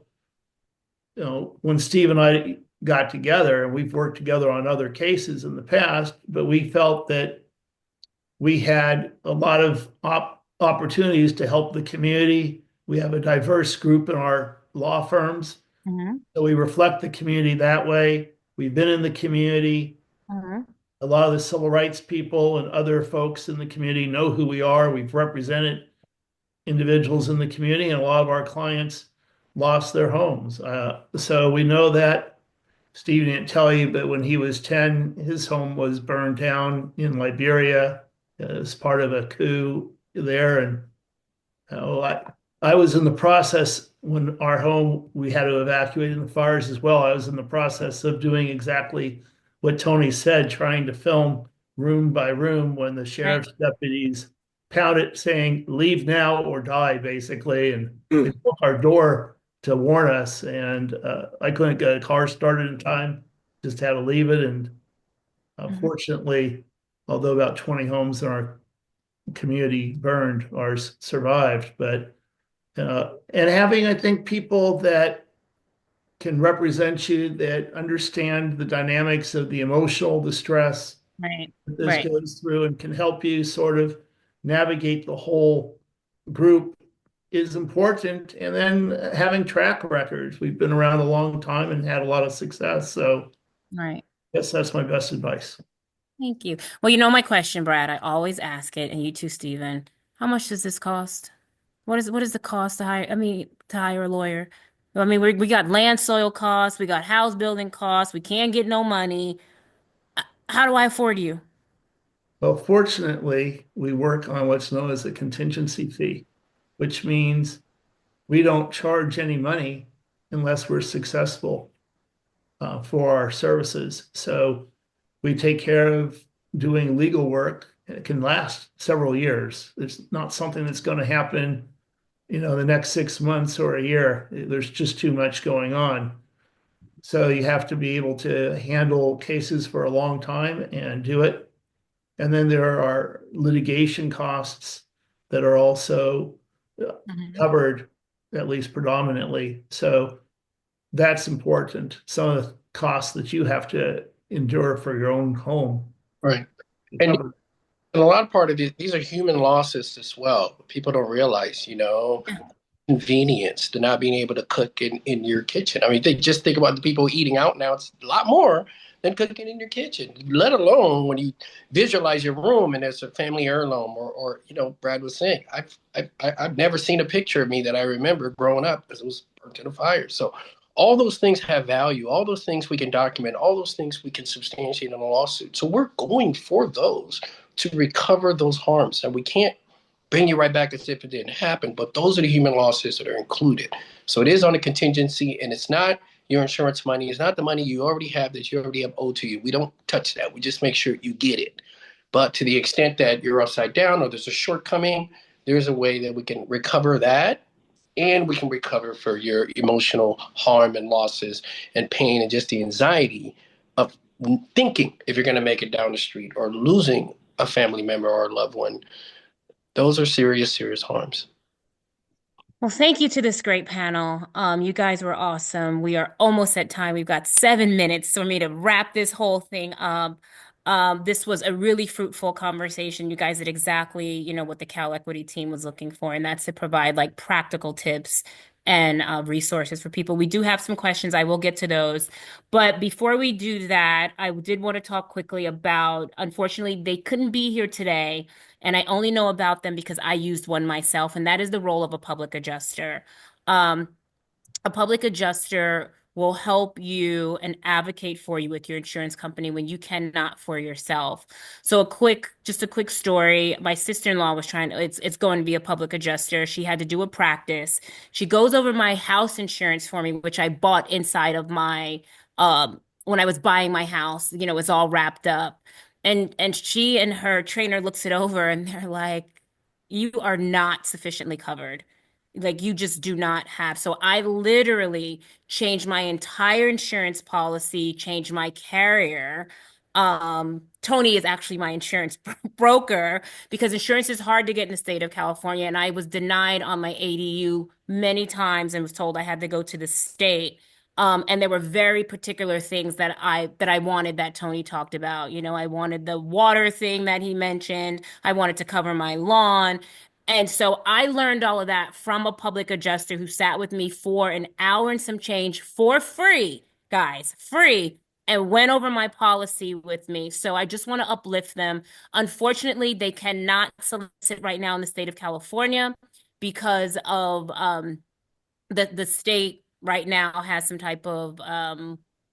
when Steve and I got together, and we've worked together on other cases in the past, but we felt that we had a lot of opportunities to help the community. We have a diverse group in our law firms, Mhm. so we reflect the community that way. We've been in the community. Mhm. A lot of the civil rights people and other folks in the community know who we are. We've represented individuals in the community, and a lot of our clients lost their homes. So we know that. Steve didn't tell you, but when he was 10, his home was burned down in Liberia as part of a coup there. And oh, I was in the process when our home, we had to evacuate in the fires as well. I was in the process of doing exactly what Tony said, trying to film room by room when the Right. sheriff's deputies pounded saying, leave now or die, basically. And they Mm. broke our door to warn us. And I couldn't get a car started in time, just had to leave it. And Mhm. fortunately, although about 20 homes in our community burned, ours survived. But and having, I think, people that can represent you, that understand the dynamics of the emotional distress Right. that this Right. goes through and can help you sort of navigate the whole group is important. And then having track records. We've been around a long time and had a lot of success. So Right. I guess that's my best advice. Thank you. Well, you know my question, Brad. I always ask it, and you too, Stephen. How much does this cost? What is the cost to hire? I mean, to hire a lawyer. I mean, we got land soil costs, we got house building costs, we can't get no money. How do I afford you? Well, fortunately, we work on what's known as a contingency fee, which means we don't charge any money unless we're successful for our services. So we take care of doing legal work. It can last several years. It's not something that's going to happen, the next 6 months or a year. There's just too much going on. So you have to be able to handle cases for a long time and do it. And then there are litigation costs that are also Mhm. covered, at least predominantly. So that's important. Some of the costs that you have to endure for your own home. Right. And Covered. a lot of part of these are human losses as well. People don't realize, convenience to not being able to cook in your kitchen. I mean, they just think about the people eating out now. It's a lot more than cooking in your kitchen, let alone when you visualize your room and there's a family heirloom or Brad was saying, I've never seen a picture of me that I remember growing up because it was burnt in a fire. So all those things have value. All those things we can document. All those things we can substantiate in a lawsuit. So we're going for those to recover those harms. And we can't bring you right back as if it didn't happen. But those are the human losses that are included. So it is on a contingency, and it's not your insurance money. It's not the money you already have that you already have owed to you. We don't touch that. We just make sure you get it. But to the extent that you're upside down or there's a shortcoming, there's a way that we can recover that. And we can recover for your emotional harm and losses and pain and just the anxiety of thinking if you're going to make it down the street or losing a family member or a loved one. Those are serious, serious harms. Well, thank you to this great panel. You guys were awesome. We are almost at time. We've got 7 minutes for me to wrap this whole thing up. This was a really fruitful conversation. You guys did exactly, what the CalEquity team was looking for, and that's to provide like practical tips and resources for people. We do have some questions. I will get to those. But before we do that, I did want to talk quickly about, unfortunately, they couldn't be here today. And I only know about them because I used one myself, and that is the role of a public adjuster. Um, a public adjuster will help you and advocate for you with your insurance company when you cannot for yourself. So just a quick story. My sister-in-law was it's going to be a public adjuster. She had to do a practice. She goes over my house insurance for me, which I bought inside of my, when I was buying my house, it's all wrapped up. And she and her trainer looks it over and they're like, you are not sufficiently covered. Like you just do not have. So I literally changed my entire insurance policy, changed my carrier. Tony is actually my insurance broker because insurance is hard to get in the state of California. And I was denied on my ADU many times and was told I had to go to the state. And there were very particular things that I wanted that Tony talked about. You know, I wanted the water thing that he mentioned. I wanted to cover my lawn. And so I learned all of that from a public adjuster who sat with me for an hour and some change for free, guys, free, and went over my policy with me. So I just want to uplift them. Unfortunately, they cannot solicit right now in the state of California because of the state right now has some type of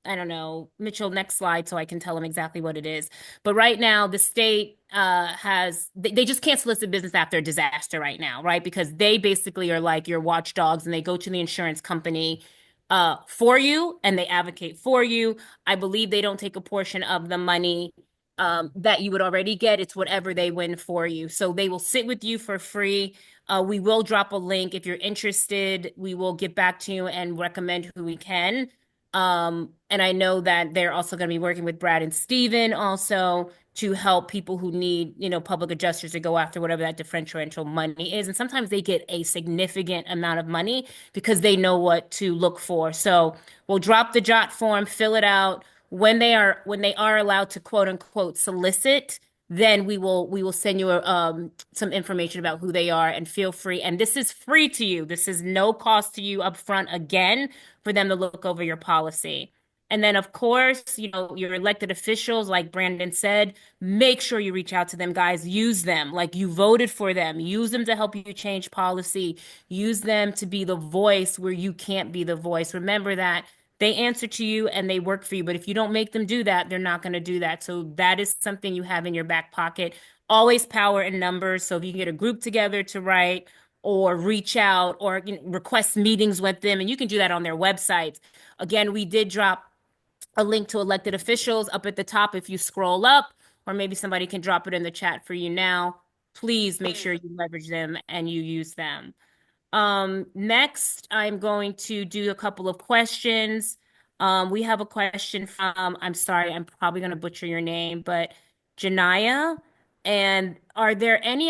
I don't know, Mitchell, next slide so I can tell them exactly what it is. But right now the state has they just can't solicit business after a disaster right now, right? Because they basically are like your watchdogs and they go to the insurance company for you and they advocate for you. I believe they don't take a portion of the money that you would already get. It's whatever they win for you. So they will sit with you for free. We will drop a link if you're interested. We will get back to you and recommend who we can. And I know that they're also going to be working with Brad and Steven also to help people who need, you know, public adjusters to go after whatever that differential money is. And sometimes they get a significant amount of money because they know what to look for. So we'll drop the jot form, fill it out. When they are allowed to quote unquote solicit, then we will send you some information about who they are and feel free. And this is free to you. This is no cost to you up front again for them to look over your policy. And then, of course, you know, your elected officials, like Brandon said, make sure you reach out to them, guys. Use them like you voted for them. Use them to help you change policy. Use them to be the voice where you can't be the voice. Remember that they answer to you and they work for you. But if you don't make them do that, they're not going to do that. So that is something you have in your back pocket. Always power in numbers. So if you can get a group together to write or reach out or request meetings with them, and you can do that on their websites. Again, we did drop a link to elected officials up at the top if you scroll up, or maybe somebody can drop it in the chat for you now. Please make sure you leverage them and you use them. Next, I'm going to do a couple of questions. We have a question from, I'm sorry, I'm probably going to butcher your name, but Janaya. And are there any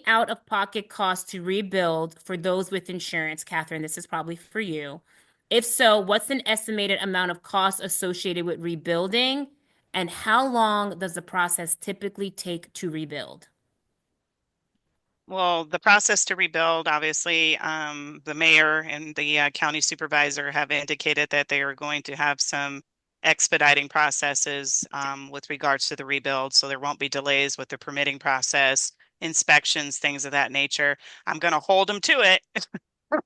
out-of-pocket costs to rebuild for those with insurance? Catherine, this is probably for you. If so, what's an estimated amount of costs associated with rebuilding? And how long does the process typically take to rebuild? Well, the process to rebuild, obviously, the mayor and the county supervisor have indicated that they are going to have some expediting processes with regards to the rebuild. So there won't be delays with the permitting process, inspections, things of that nature. I'm going to hold them to it.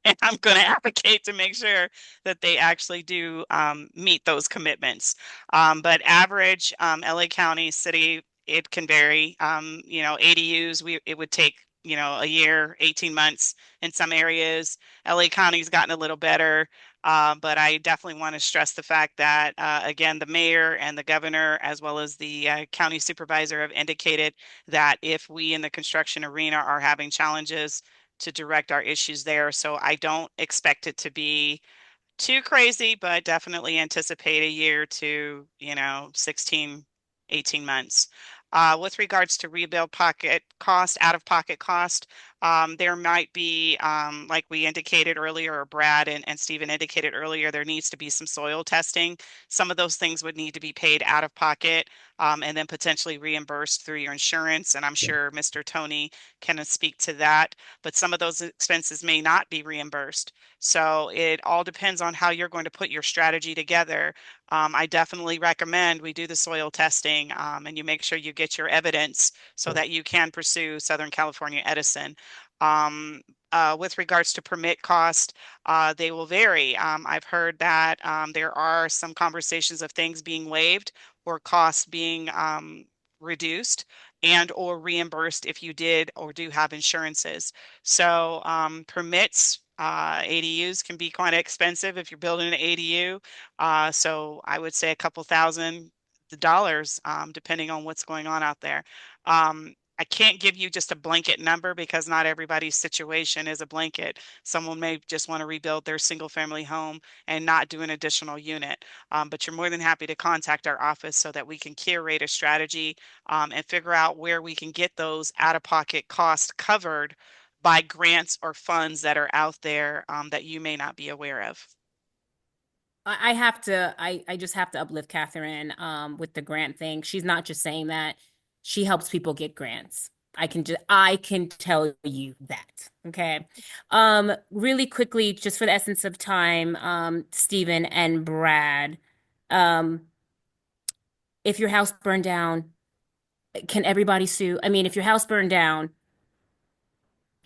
And I'm going to advocate to make sure that they actually do meet those commitments. But average LA County city, it can vary. ADUs, it would take a year, 18 months in some areas. LA County's gotten a little better. But I definitely want to stress the fact that, again, the mayor and the governor, as well as the county supervisor, have indicated that if we in the construction arena are having challenges, to direct our issues there. So I don't expect it to be too crazy, but definitely anticipate a year to, 16, 18 months. With regards to rebuild pocket cost, out of pocket cost, there might be, like we indicated earlier, or Brad and Stephen indicated earlier, there needs to be some soil testing. Some of those things would need to be paid out of pocket and then potentially reimbursed through your insurance. And I'm sure Mr. Tony can speak to that, but some of those expenses may not be reimbursed. So it all depends on how you're going to put your strategy together. I definitely recommend we do the soil testing and you make sure you get your evidence so that you can pursue Southern California Edison. With regards to permit cost, they will vary. I've heard that there are some conversations of things being waived or costs being reduced and or reimbursed if you did or do have insurances. So permits, ADUs can be quite expensive if you're building an ADU. So I would say a couple thousand the dollars, depending on what's going on out there. I can't give you just a blanket number because not everybody's situation is a blanket. Someone may just want to rebuild their single family home and not do an additional unit. But you're more than happy to contact our office so that we can curate a strategy and figure out where we can get those out-of-pocket costs covered by grants or funds that are out there that you may not be aware of. I just have to uplift Catherine with the grant thing. She's not just saying that, she helps people get grants. I can tell you that. Okay. Really quickly, just for the essence of time, Stephen and Brad, if your house burned down, can everybody sue? I mean, if your house burned down,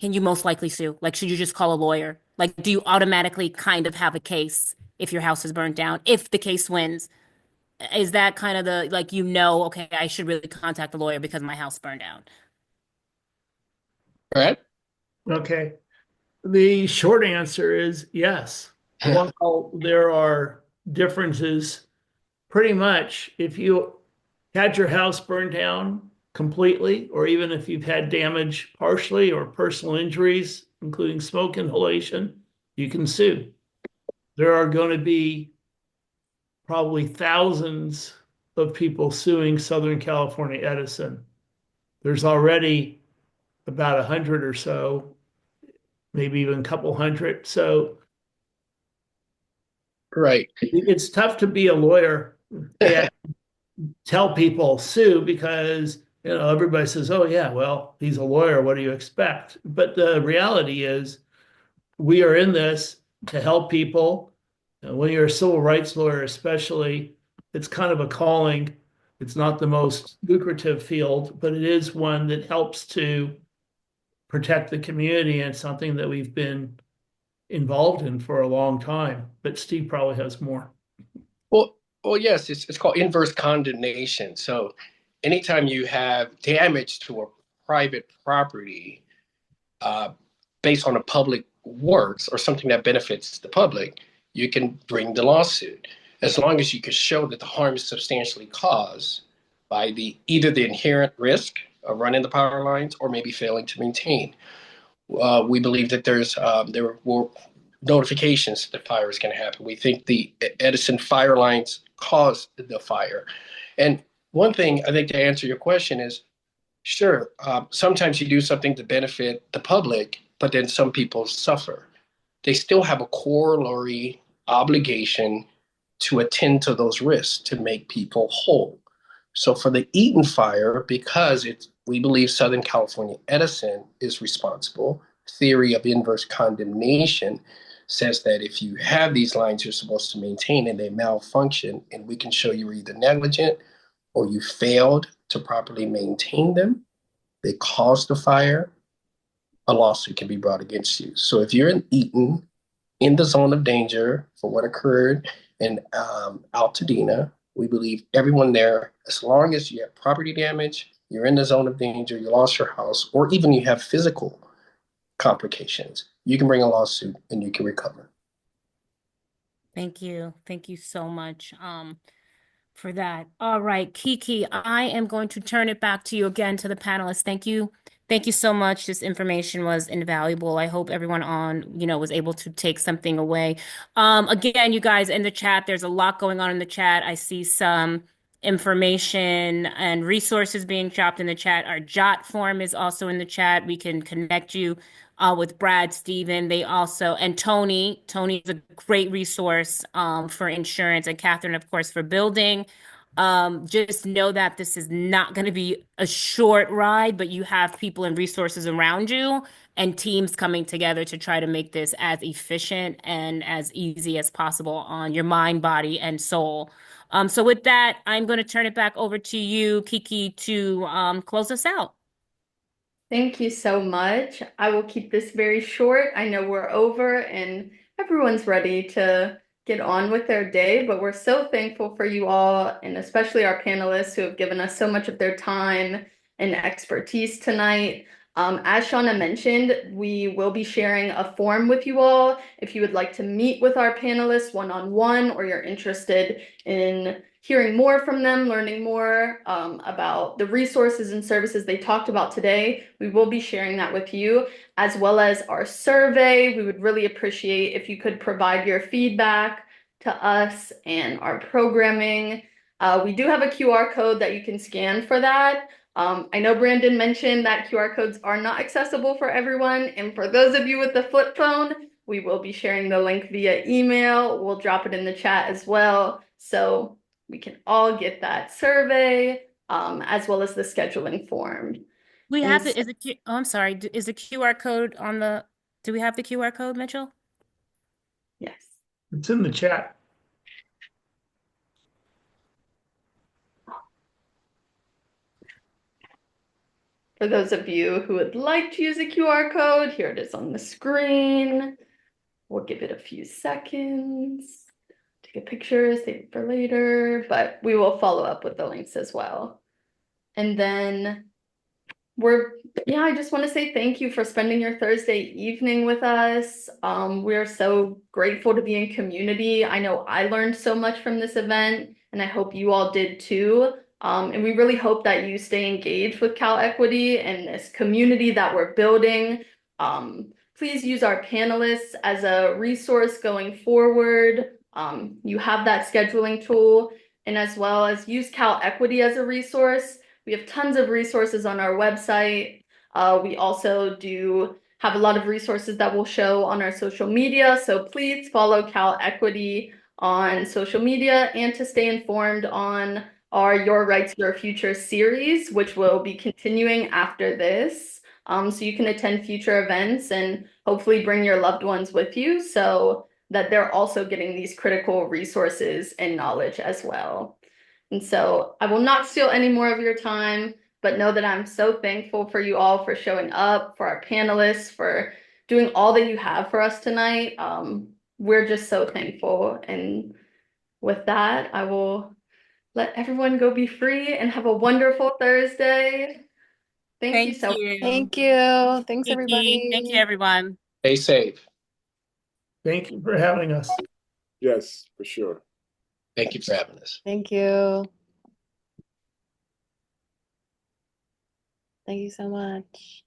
can you most likely sue? Like, should you just call a lawyer? Like, do you automatically kind of have a case if your house is burnt down? If the case wins, is that kind of the, like, okay, I should really contact a lawyer because my house burned down? Right? Okay. The short answer is yes. While there are differences, pretty much if you had your house burned down completely, or even if you've had damage partially or personal injuries, including smoke inhalation, you can sue. There are going to be probably thousands of people suing Southern California Edison. There's already about 100 or so, maybe even a couple hundred. So Right. it's tough to be a lawyer and tell people sue because everybody says, oh yeah, well, he's a lawyer, what do you expect? But the reality is we are in this to help people. And when you're a civil rights lawyer, especially, it's kind of a calling. It's not the most lucrative field, but it is one that helps to protect the community, and something that we've been involved in for a long time. But Steve probably has more. Well, yes, it's called inverse condemnation. So anytime you have damage to a private property uh, based on a public works or something that benefits the public, you can bring the lawsuit as long as you can show that the harm is substantially caused by either the inherent risk of running the power lines or maybe failing to maintain. We believe that there were notifications that the fire is going to happen. We think the Edison fire lines caused the fire. And one thing I think to answer your question is, sure, sometimes you do something to benefit the public, but then some people suffer. They still have a corollary obligation to attend to those risks to make people whole. So for the Eaton fire, because we believe Southern California Edison is responsible, theory of inverse condemnation says that if you have these lines you're supposed to maintain and they malfunction, and we can show you were either negligent or you failed to properly maintain them, they caused the fire, a lawsuit can be brought against you. So if you're in Eaton, in the zone of danger for what occurred in Pasadena, we believe everyone there, as long as you have property damage, you're in the zone of danger, you lost your house, or even you have physical complications, you can bring a lawsuit and you can recover. Thank you. Thank you so much for that. All right, Kiki, I am going to turn it back to you again, to the panelists. Thank you. Thank you so much. This information was invaluable. I hope everyone was able to take something away. Again, you guys in the chat, there's a lot going on in the chat. I see some information and resources being dropped in the chat. Our JOT form is also in the chat. We can connect you with Brad, Stephen. And Tony. Tony is a great resource for insurance, and Catherine, of course, for building. Just know that this is not going to be a short ride, but you have people and resources around you and teams coming together to try to make this as efficient and as easy as possible on your mind, body, and soul. So with that, I'm going to turn it back over to you, Kiki, to close us out. Thank you so much. I will keep this very short. I know we're over and everyone's ready to get on with their day, but we're so thankful for you all, and especially our panelists who have given us so much of their time and expertise tonight. As Shauna mentioned, we will be sharing a form with you all if you would like to meet with our panelists one-on-one, or you're interested in hearing more from them, learning more about the resources and services they talked about today. We will be sharing that with you, as well as our survey. We would really appreciate if you could provide your feedback to us and our programming. We do have a QR code that you can scan for that. I know Brandon mentioned that QR codes are not accessible for everyone, and for those of you with the flip phone, we will be sharing the link via email. We'll drop it in the chat as well, so we can all get that survey, as well as the scheduling form. We And have the, oh, I'm sorry, is the QR code on the, do we have the QR code, Mitchell? yes. It's in the chat. For those of you who would like to use a QR code, here it is on the screen. We'll give it a few seconds. Take a picture, save it for later, but we will follow up with the links as well. And then I just want to say thank you for spending your Thursday evening with us. We're so grateful to be in community. I know I learned so much from this event, and I hope you all did too. And we really hope that you stay engaged with CalEquity and this community that we're building. Please use our panelists as a resource going forward. You have that scheduling tool, and as well as use CalEquity as a resource. We have tons of resources on our website. We also do have a lot of resources that we'll show on our social media. So please follow CalEquity on social media, and to stay informed on our Your Rights, Your Future series, which will be continuing after this. So you can attend future events and hopefully bring your loved ones with you so that they're also getting these critical resources and knowledge as well. And so I will not steal any more of your time, but know that I'm so thankful for you all for showing up, for our panelists, for doing all that you have for us tonight. We're just so thankful. And with that, I will let everyone go be free and have a wonderful Thursday. Thank you so much. Thank you. Thanks, Thank you, everybody. everyone. Stay safe. Thank you for having us. Yes, for sure. Thank you for having us. Thank you. Thank you so much.